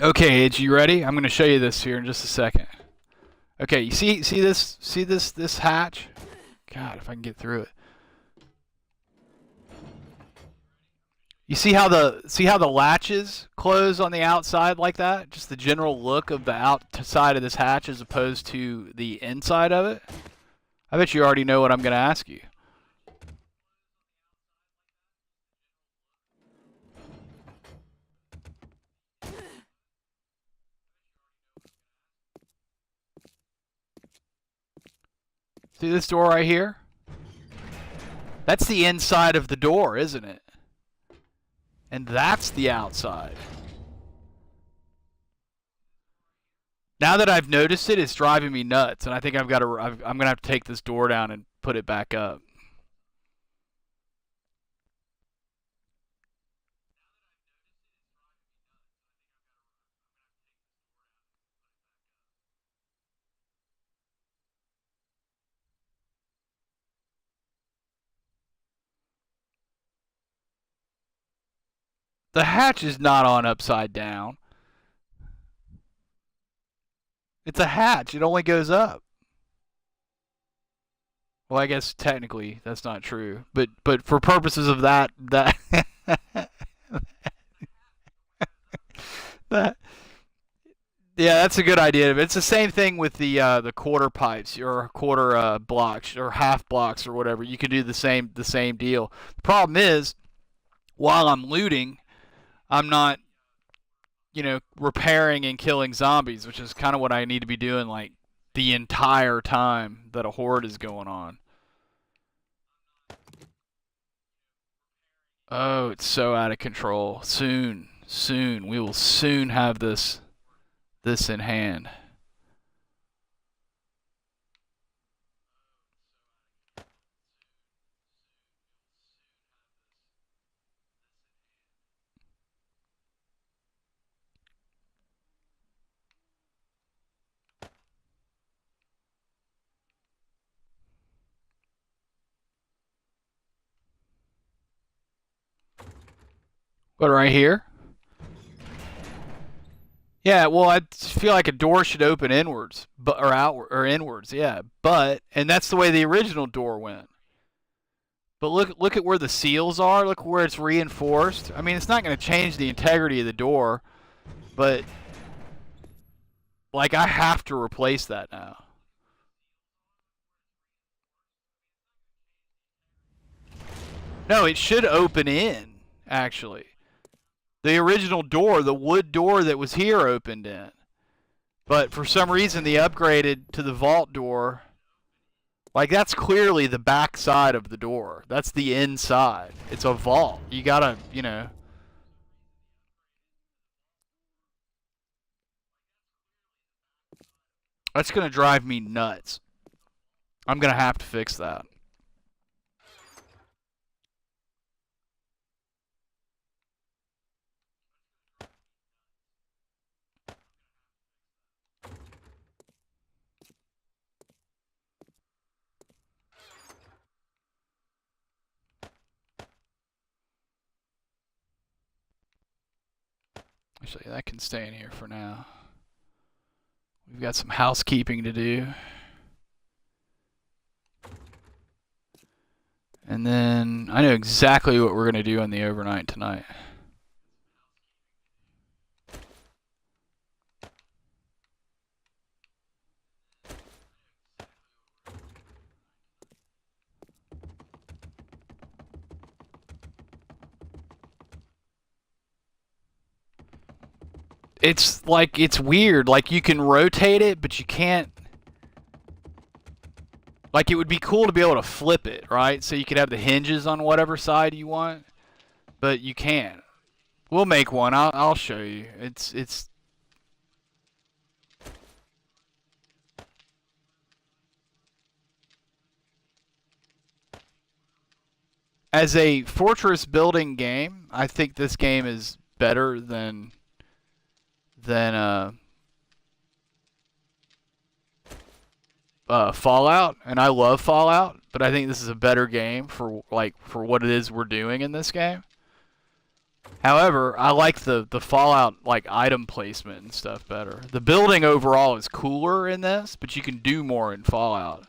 Okay, Age, you ready? I'm gonna show you this here in just a second. Okay, you see this hatch? God, if I can get through it. You see how the latches close on the outside like that? Just the general look of the outside of this hatch as opposed to the inside of it? I bet you already know what I'm gonna ask you. See this door right here? That's the inside of the door, isn't it? And that's the outside. Now that I've noticed it, it's driving me nuts, and I think I'm gonna have to take this door down and put it back up. The hatch is not on upside down. It's a hatch. It only goes up. Well, I guess technically that's not true, but for purposes of that that yeah, that's a good idea. It's the same thing with the quarter pipes or quarter blocks or half blocks or whatever. You can do the same deal. The problem is, while I'm looting, I'm not repairing and killing zombies, which is kind of what I need to be doing like the entire time that a horde is going on. Oh, it's so out of control. Soon, soon, we will soon have this in hand. But right here? Yeah, well, I feel like a door should open inwards, but or outward or inwards, yeah. But and that's the way the original door went. But look at where the seals are. Look where it's reinforced. I mean, it's not going to change the integrity of the door, but like I have to replace that now. No, it should open in actually. The original door, the wood door that was here opened in. But for some reason they upgraded to the vault door. Like that's clearly the back side of the door. That's the inside. It's a vault. You gotta. That's gonna drive me nuts. I'm gonna have to fix that. Actually, that can stay in here for now. We've got some housekeeping to do. And then I know exactly what we're going to do on the overnight tonight. It's like, it's weird. Like, you can rotate it, but you can't. Like, it would be cool to be able to flip it, right? So you could have the hinges on whatever side you want, but you can't. We'll make one. I'll show you. It's as a fortress building game, I think this game is better than Fallout, and I love Fallout, but I think this is a better game for what it is we're doing in this game. However, I like the Fallout like item placement and stuff better. The building overall is cooler in this, but you can do more in Fallout.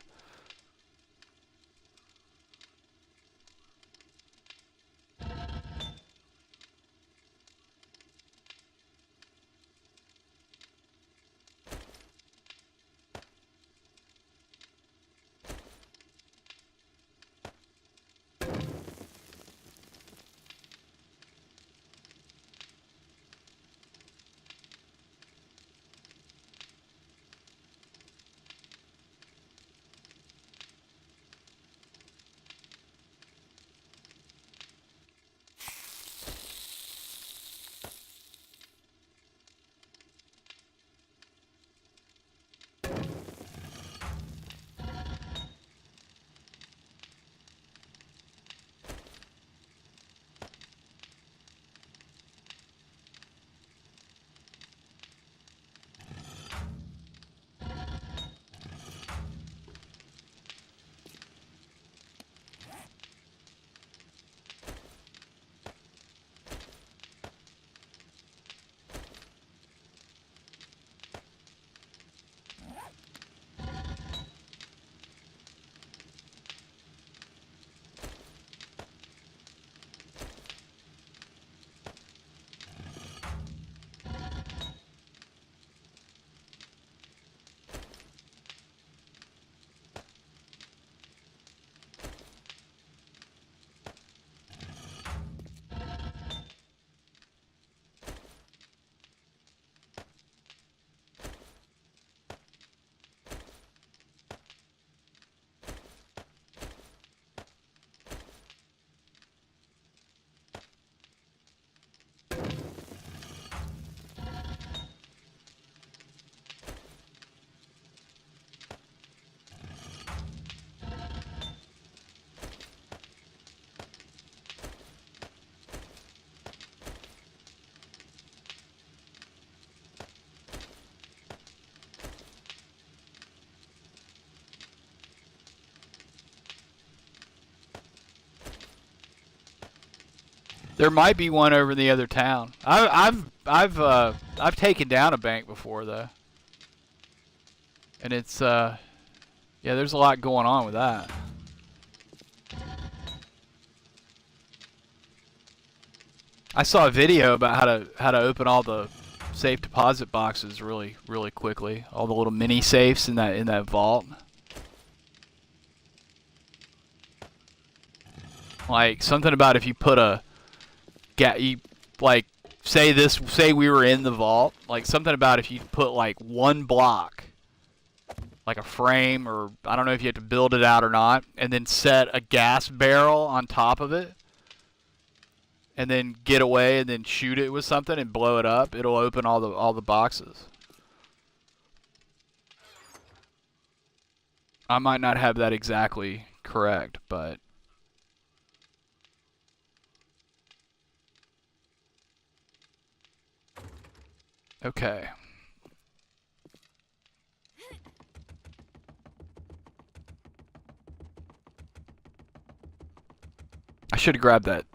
There might be one over in the other town. I've taken down a bank before though, and it's yeah, there's a lot going on with that. I saw a video about how to open all the safe deposit boxes really quickly. All the little mini safes in that vault. Like something about if you put a like say we were in the vault, like something about if you put like one block, like a frame, or I don't know if you have to build it out or not, and then set a gas barrel on top of it, and then get away and then shoot it with something and blow it up, it'll open all the boxes. I might not have that exactly correct, but okay. I should have grabbed that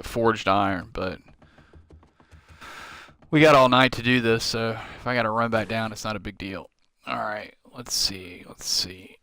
forged iron, but We got all night to do this, so if I gotta run back down, it's not a big deal. Alright, let's see, let's see.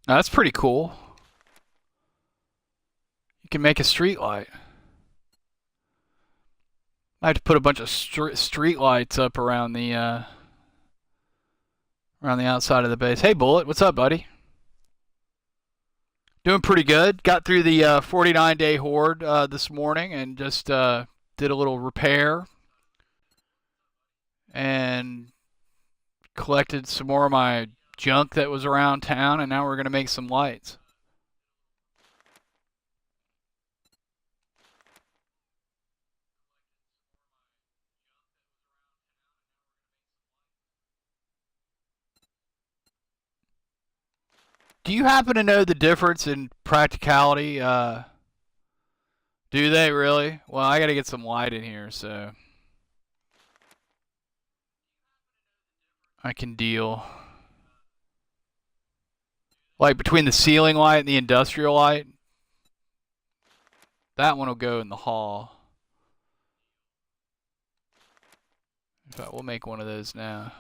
Now, that's pretty cool. You can make a street light. I have to put a bunch of street lights up around the outside of the base. Hey, Bullet, what's up, buddy? Doing pretty good. Got through the 49-day horde this morning and just did a little repair and collected some more of my junk that was around town, and now we're gonna make some lights. Do you happen to know the difference in practicality? Do they really? Well, I gotta get some light in here so I can deal. Like between the ceiling light and the industrial light, that one will go in the hall. In fact, we'll make one of those now.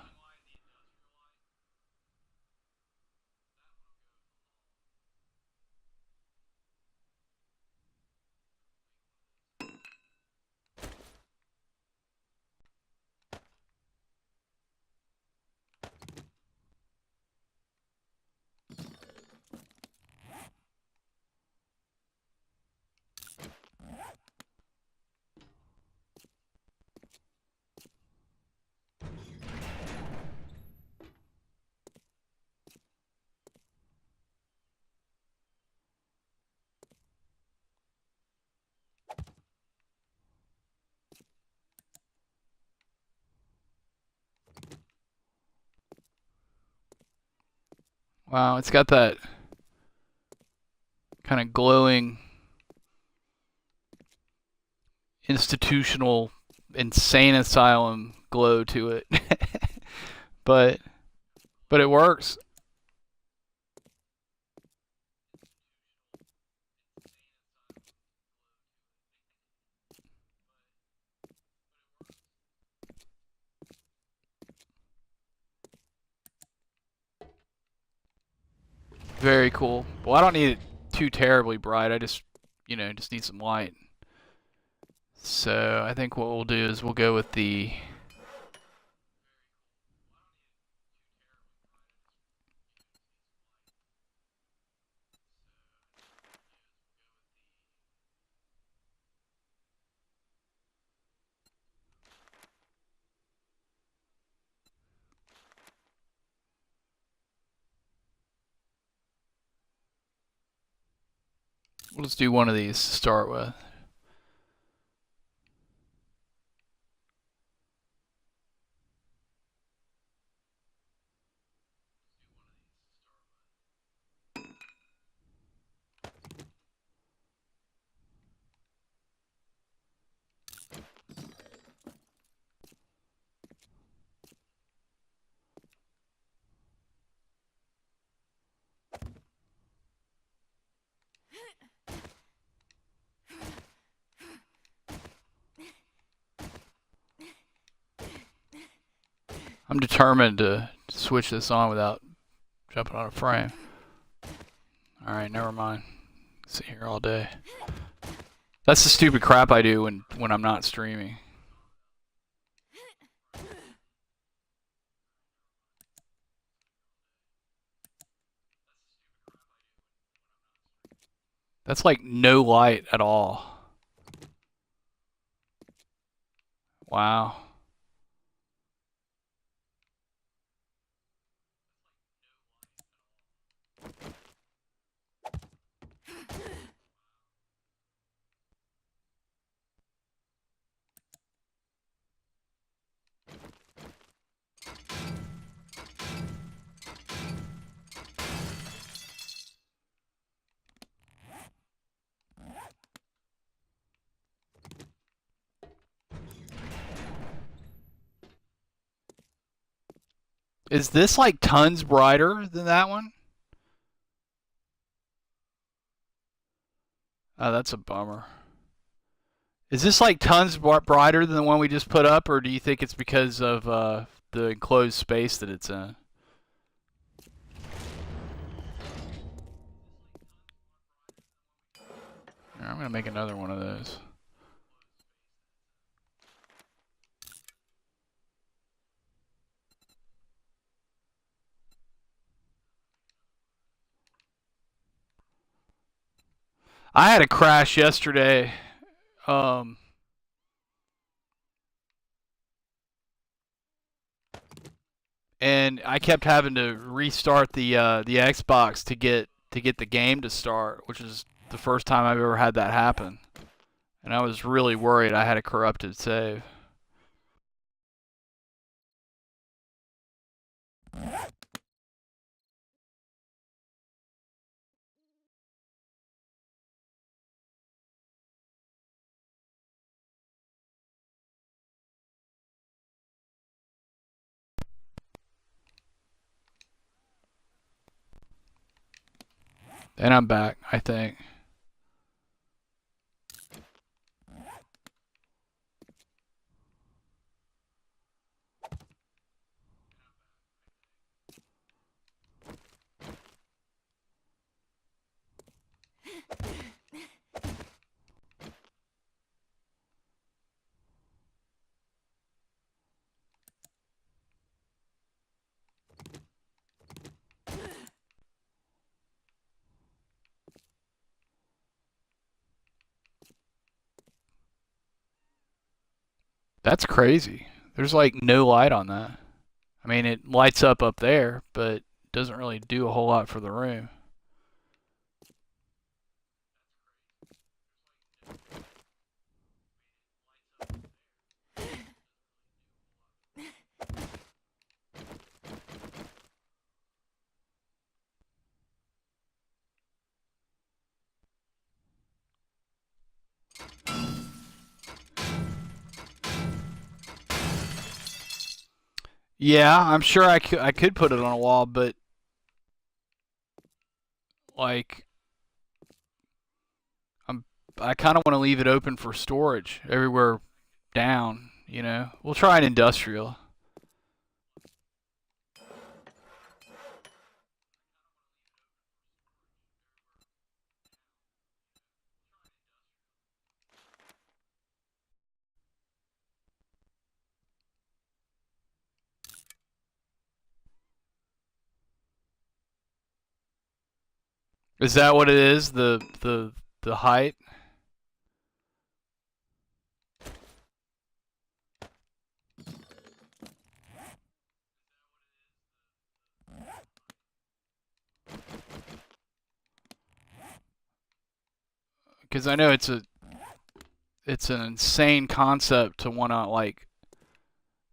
Wow, it's got that kind of glowing institutional insane asylum glow to it. but it works. Very cool. Well, I don't need it too terribly bright. I just, just need some light. So I think what we'll do is we'll go with the we'll just do one of these to start with. I'm determined to switch this on without jumping on a frame. Alright, never mind. Sit here all day. That's the stupid crap I do when I'm not streaming. That's like no light at all. Wow. Is this like tons brighter than that one? Oh, that's a bummer. Is this like tons brighter than the one we just put up, or do you think it's because of the enclosed space that it's in? Here, I'm gonna make another one of those. I had a crash yesterday. Um, and I kept having to restart the Xbox to get the game to start, which is the first time I've ever had that happen. And I was really worried I had a corrupted save. And I'm back, I think. That's crazy. There's like no light on that. I mean, it lights up there, but doesn't really do a whole lot for the room. Yeah, I'm sure I could put it on a wall, but like I'm I kind of want to leave it open for storage everywhere down. You know, we'll try an industrial. Is that what it is? The height? Because I know it's an insane concept to want to like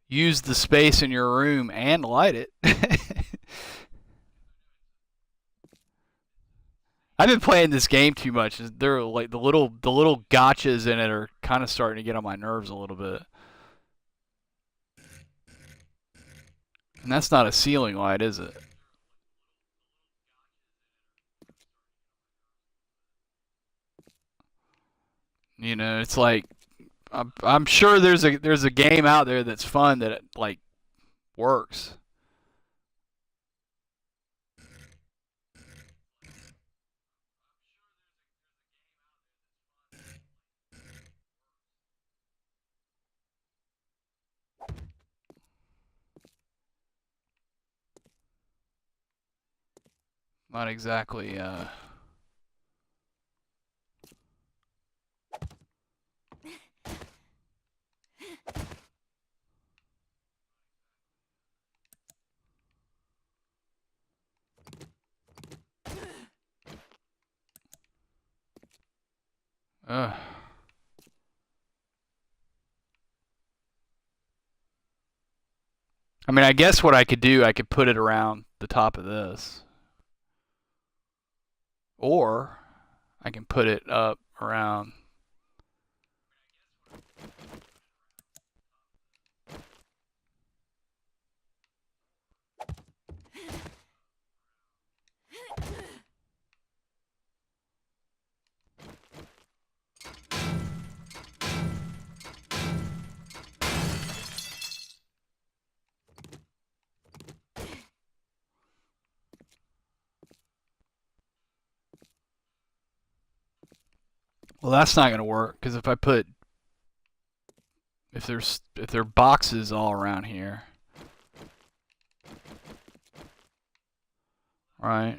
use the space in your room and light it. I've been playing this game too much. They're like the little gotchas in it are kind of starting to get on my nerves a little bit. And that's not a ceiling light, is it? You know, it's like I'm sure there's a game out there that's fun that like works. Not exactly. Uh, I mean, I guess what I could do, I could put it around the top of this, or I can put it up around. Well, that's not going to work because if there are boxes all around here, right?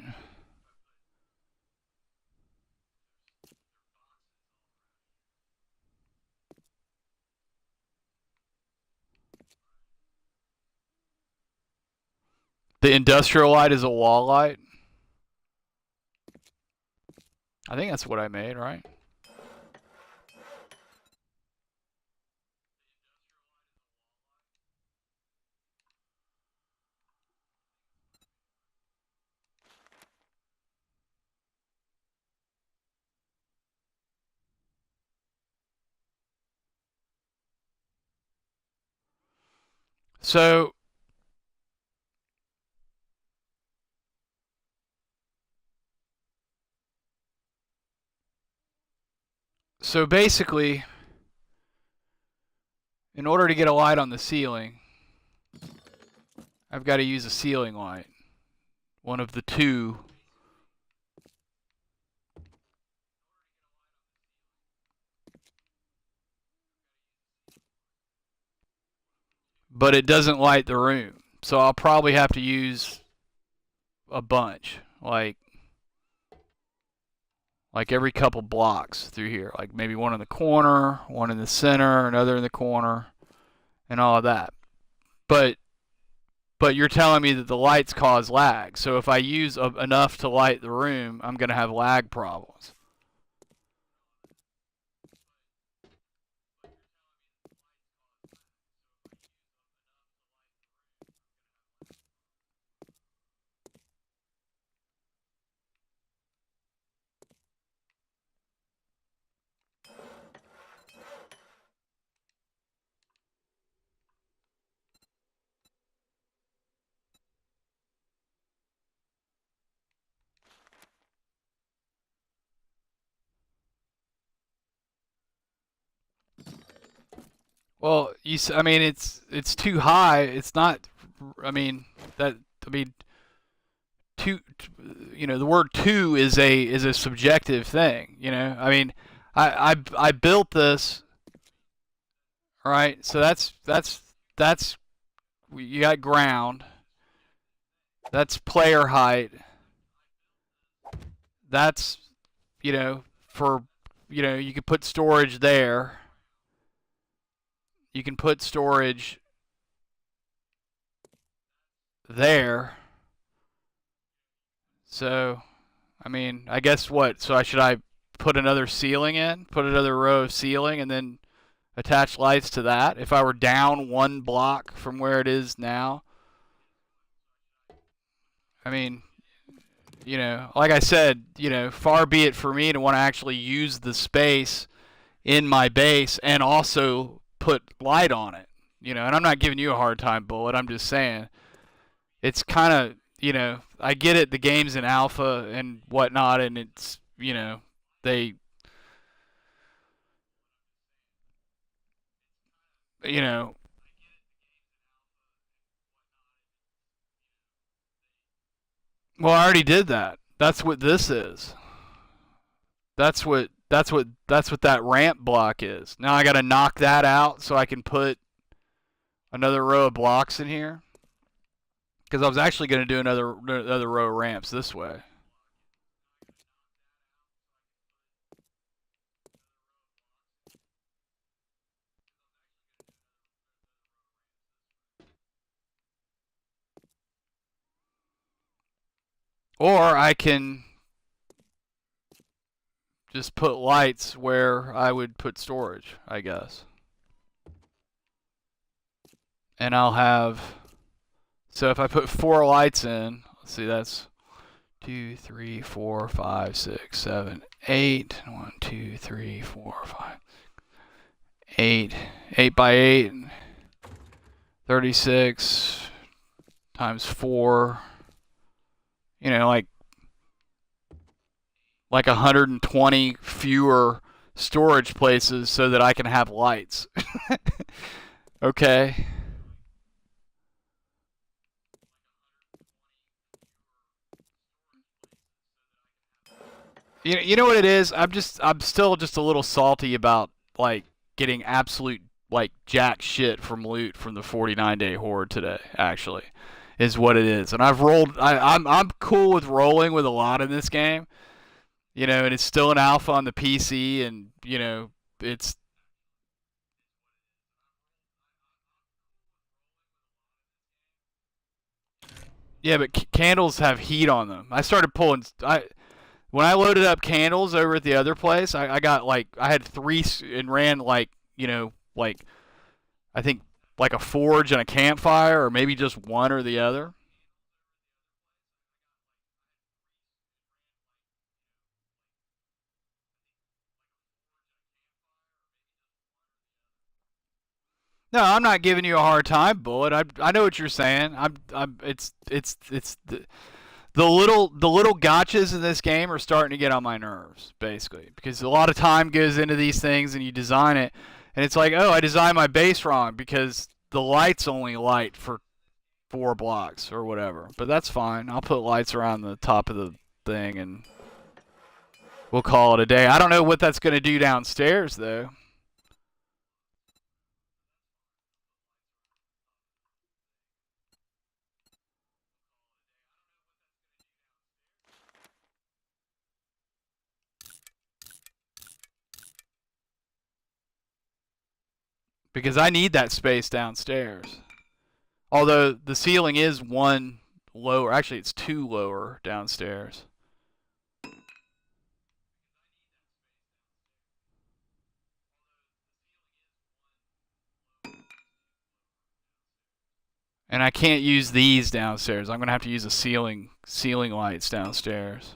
The industrial light is a wall light. I think that's what I made, right? So so basically, in order to get a light on the ceiling, I've got to use a ceiling light. One of the two. But it doesn't light the room. So I'll probably have to use a bunch, like every couple blocks through here, like maybe one in the corner, one in the center, another in the corner, and all of that. But but you're telling me that the lights cause lag. So if I use enough to light the room, I'm going to have lag problems. Well, I mean, it's too high. It's not. I mean, that. I mean, too. The word "too" is a subjective thing. I mean, I built this. All right. So that's you got ground. That's player height. That's for you can put storage there. You can put storage there. So, I mean, I guess what? So I put another ceiling in, put another row of ceiling, and then attach lights to that. If I were down one block from where it is now, I mean, like I said, far be it for me to want to actually use the space in my base and also put light on it. And I'm not giving you a hard time, Bullet. I'm just saying it's kind of, I get it. The game's in alpha and whatnot, and it's, they, you know, well, I already did that. That's what this is. That's what that ramp block is. Now I got to knock that out so I can put another row of blocks in here. Because I was actually going to do another row of ramps this way. Or I can just put lights where I would put storage, I guess. And I'll have. So if I put 4 lights in, let's see, that's 2, 3, 4, 5, 6, 7, 8. 1, 2, 3, 4, 5, 8. 8 by 8. 36 times 4. Like 120 fewer storage places so that I can have lights. Okay. You know what it is? I'm still just a little salty about like getting absolute like jack shit from loot from the 49-day horde today. Actually, is what it is. And I've rolled. I'm cool with rolling with a lot in this game. And it's still an alpha on the PC, and it's yeah, but candles have heat on them. I started pulling. When I loaded up candles over at the other place, I got like I had 3 and ran like like I think like a forge and a campfire, or maybe just one or the other. No, I'm not giving you a hard time, Bullet. I know what you're saying. It's the little gotchas in this game are starting to get on my nerves, basically, because a lot of time goes into these things, and you design it, and it's like, oh, I designed my base wrong because the lights only light for 4 blocks or whatever. But that's fine. I'll put lights around the top of the thing, and we'll call it a day. I don't know what that's going to do downstairs, though. Because I need that space downstairs. Although the ceiling is one lower. Actually, it's 2 lower downstairs. And I can't use these downstairs. I'm gonna have to use the ceiling lights downstairs.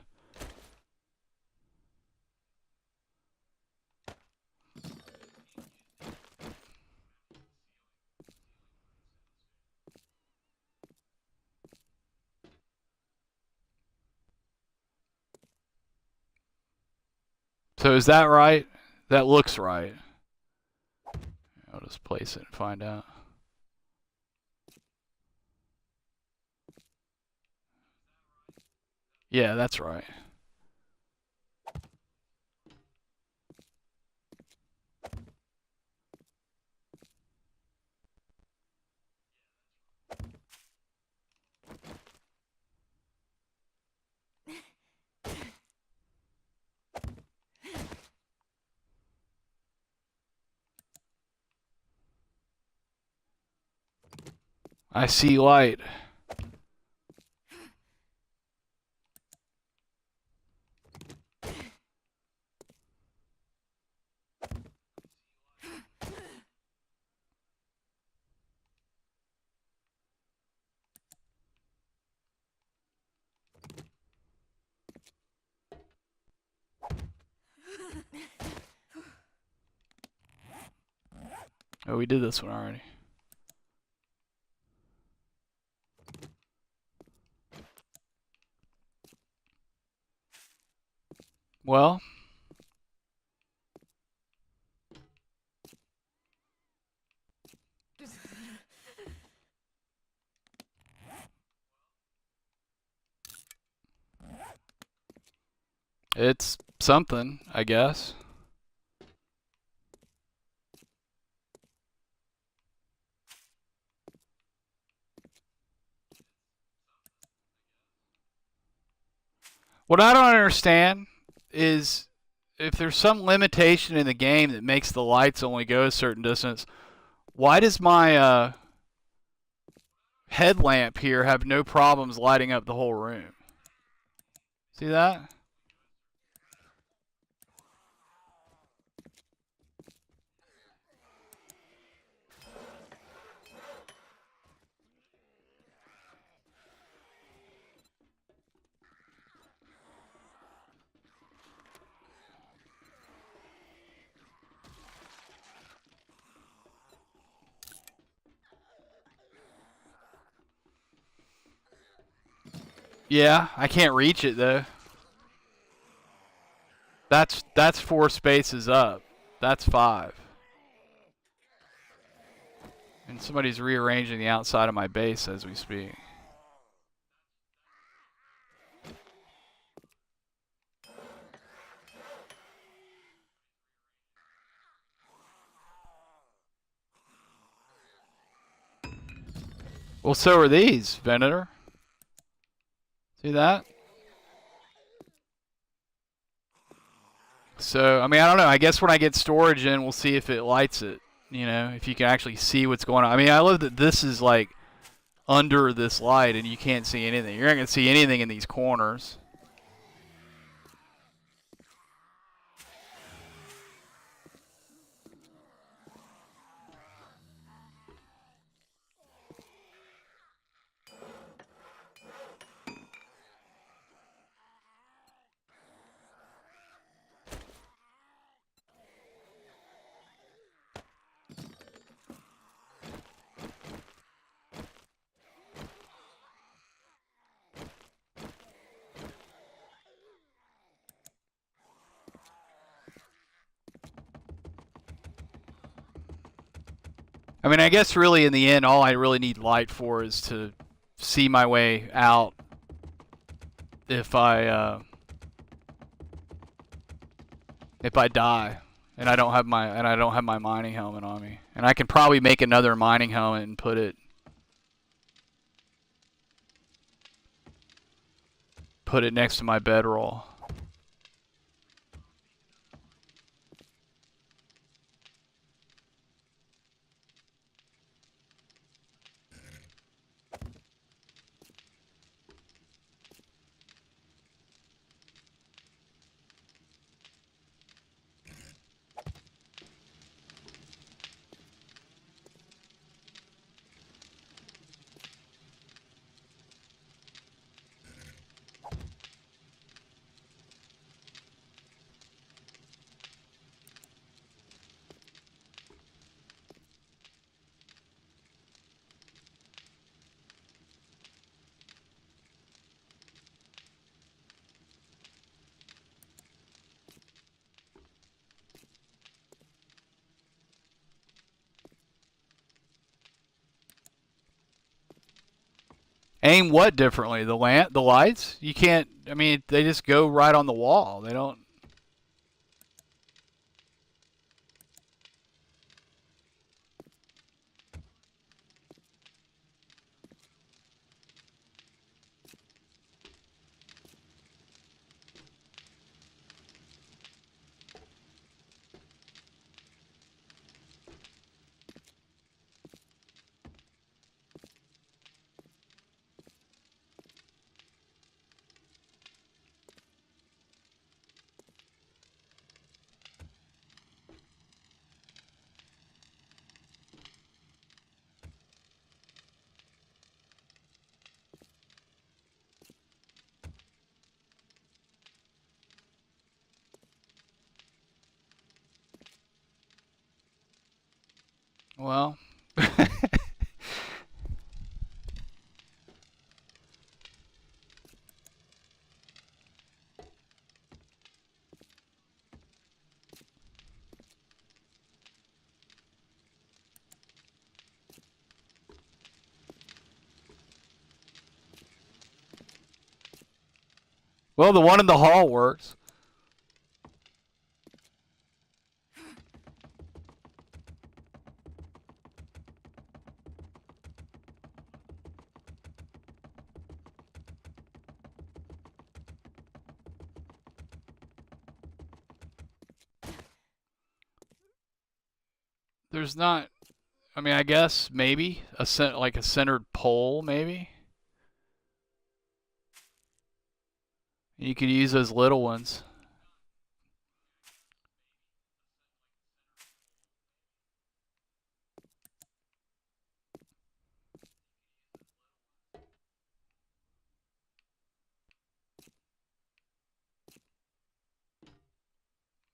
So is that right? That looks right. I'll just place it and find out. Yeah, that's right. I see light. Oh, we did this one already. Well, it's something, I guess. What I don't understand is if there's some limitation in the game that makes the lights only go a certain distance, why does my headlamp here have no problems lighting up the whole room? See that? Yeah, I can't reach it though. That's 4 spaces up. That's 5. And somebody's rearranging the outside of my base as we speak. Well, so are these, Venator. See that? So, I mean, I don't know. I guess when I get storage in, we'll see if it lights it. You know, if you can actually see what's going on. I mean, I love that this is like under this light and you can't see anything. You're not going to see anything in these corners. I mean, I guess really in the end, all I really need light for is to see my way out if I die and I don't have my mining helmet on me. And I can probably make another mining helmet and put it next to my bedroll. Aim what differently? The lights? You can't. I mean, they just go right on the wall. They don't. Well. Well, the one in the hall works. There's not. I mean, I guess maybe like a centered pole, maybe. You could use those little ones.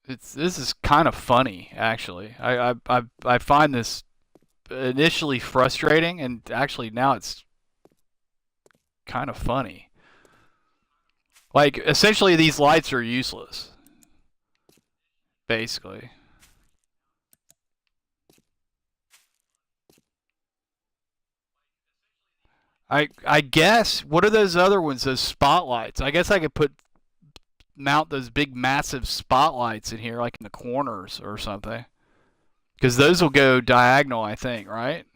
This is kind of funny, actually. I find this initially frustrating, and actually now it's kind of funny. Like, essentially, these lights are useless, basically. I guess, what are those other ones? Those spotlights. I guess I could mount those big, massive spotlights in here, like in the corners or something. Because those will go diagonal, I think, right?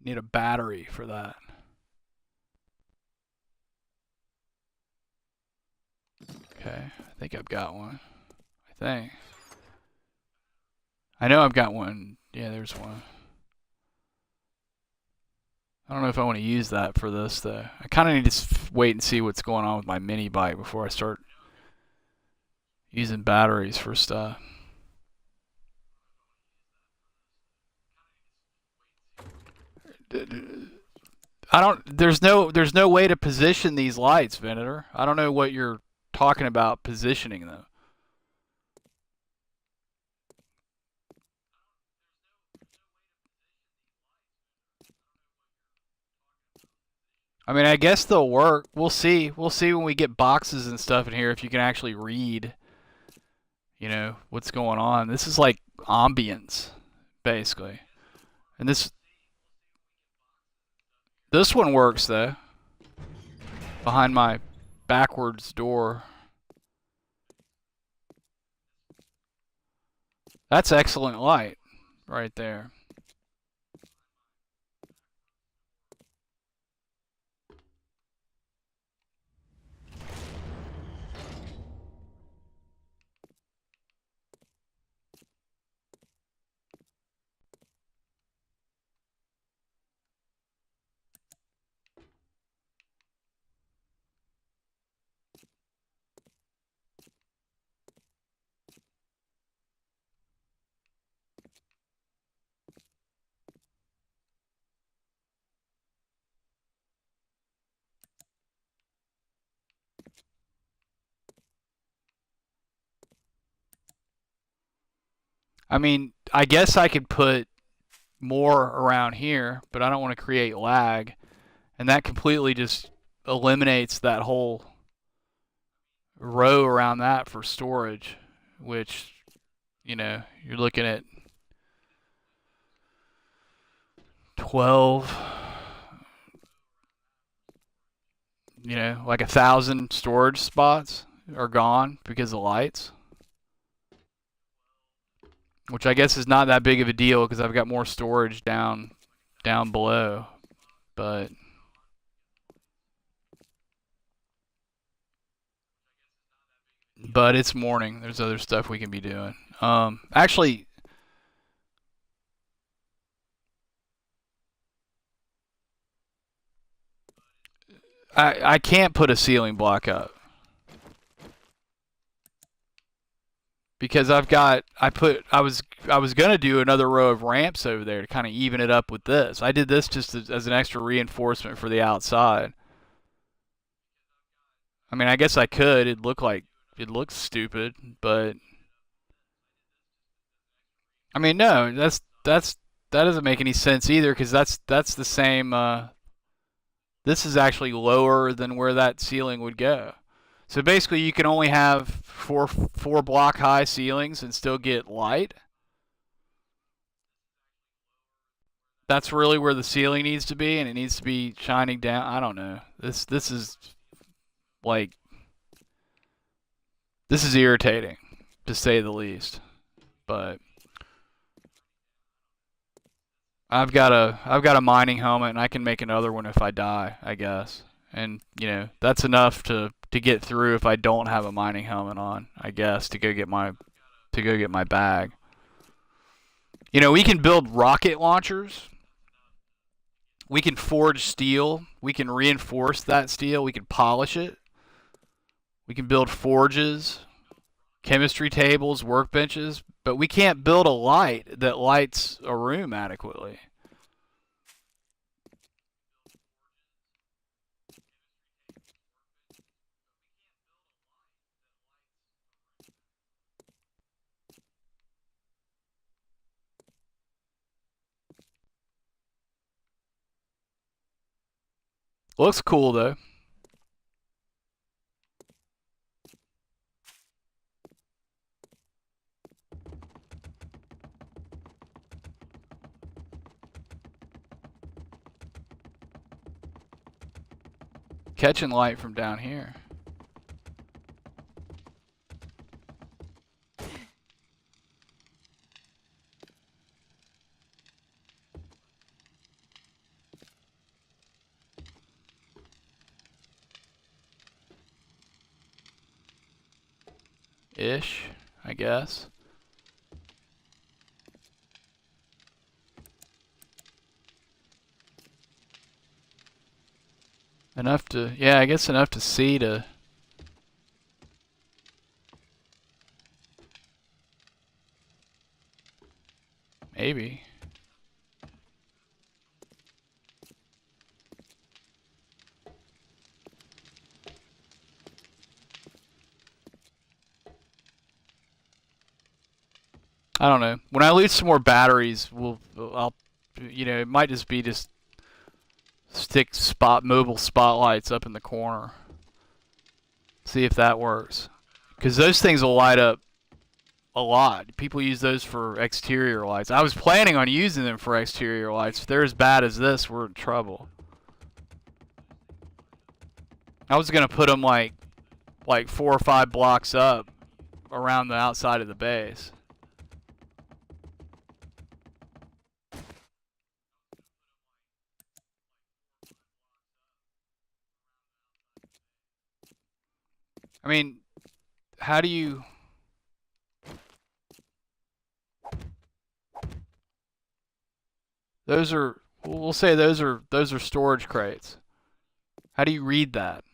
Need a battery for that. Okay, I think I've got one. I think. I know I've got one. Yeah, there's one. I don't know if I want to use that for this, though. I kind of need to wait and see what's going on with my mini bike before I start using batteries for stuff. I don't. There's no way to position these lights, Venator. I don't know what you're talking about positioning them. I mean, I guess they'll work. We'll see. We'll see when we get boxes and stuff in here if you can actually read, what's going on. This is like ambience, basically. And this one works though. Behind my backwards door. That's excellent light right there. I mean, I guess I could put more around here, but I don't want to create lag. And that completely just eliminates that whole row around that for storage, which, you're looking at 12, like 1,000 storage spots are gone because of lights. Which I guess is not that big of a deal because I've got more storage down below. But it's morning. There's other stuff we can be doing. Actually, I can't put a ceiling block up because I was gonna do another row of ramps over there to kind of even it up with this. I did this just as an extra reinforcement for the outside. I mean, I guess I could. It looks stupid, but I mean, no, that doesn't make any sense either because that's the same. This is actually lower than where that ceiling would go. So basically, you can only have four block high ceilings and still get light. That's really where the ceiling needs to be, and it needs to be shining down. I don't know. This is like this is irritating, to say the least. But I've got a mining helmet, and I can make another one if I die, I guess. And that's enough to get through if I don't have a mining helmet on, I guess, to go get my bag. We can build rocket launchers. We can forge steel. We can reinforce that steel. We can polish it. We can build forges, chemistry tables, workbenches, but we can't build a light that lights a room adequately. Looks cool though. Catching light from down here. Ish, I guess. Enough to, yeah, I guess enough to see to. Maybe. I don't know. When I loot some more batteries, I'll, it might just be just stick mobile spotlights up in the corner. See if that works. Because those things will light up a lot. People use those for exterior lights. I was planning on using them for exterior lights. If they're as bad as this, we're in trouble. I was gonna put them like 4 or 5 blocks up around the outside of the base. I mean, how do you? Those are, we'll say those are storage crates. How do you read that?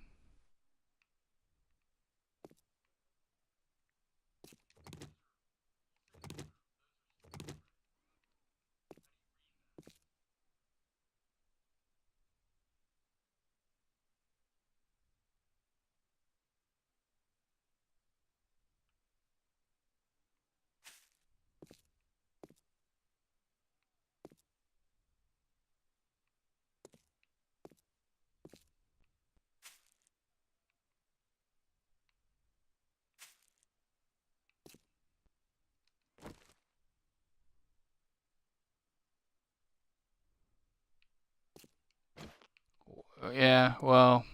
Yeah, well,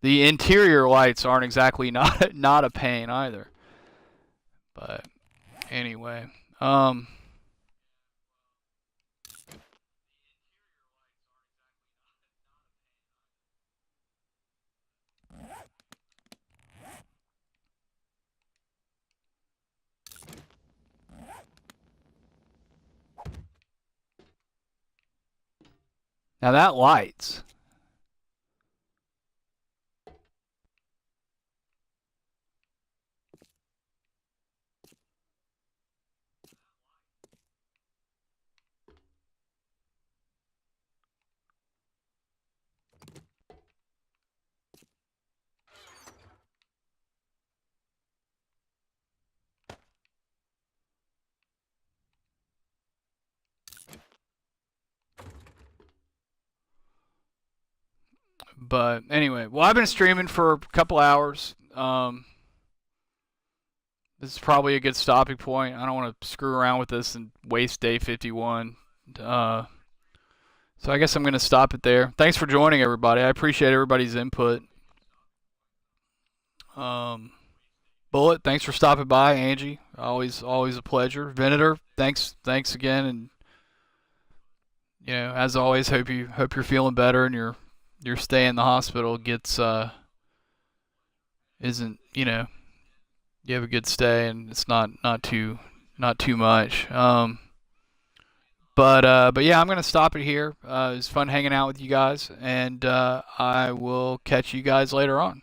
the interior lights aren't exactly not a pain either. But anyway, um, now that lights. But anyway, well, I've been streaming for a couple hours. This is probably a good stopping point. I don't want to screw around with this and waste day 51. Uh, so I guess I'm going to stop it there. Thanks for joining, everybody. I appreciate everybody's input. Um, Bullet, thanks for stopping by. Angie, always a pleasure. Venator, thanks again, and as always, hope you're feeling better and your stay in the hospital gets isn't you have a good stay and it's not too much. But yeah, I'm gonna stop it here. It was fun hanging out with you guys, and I will catch you guys later on.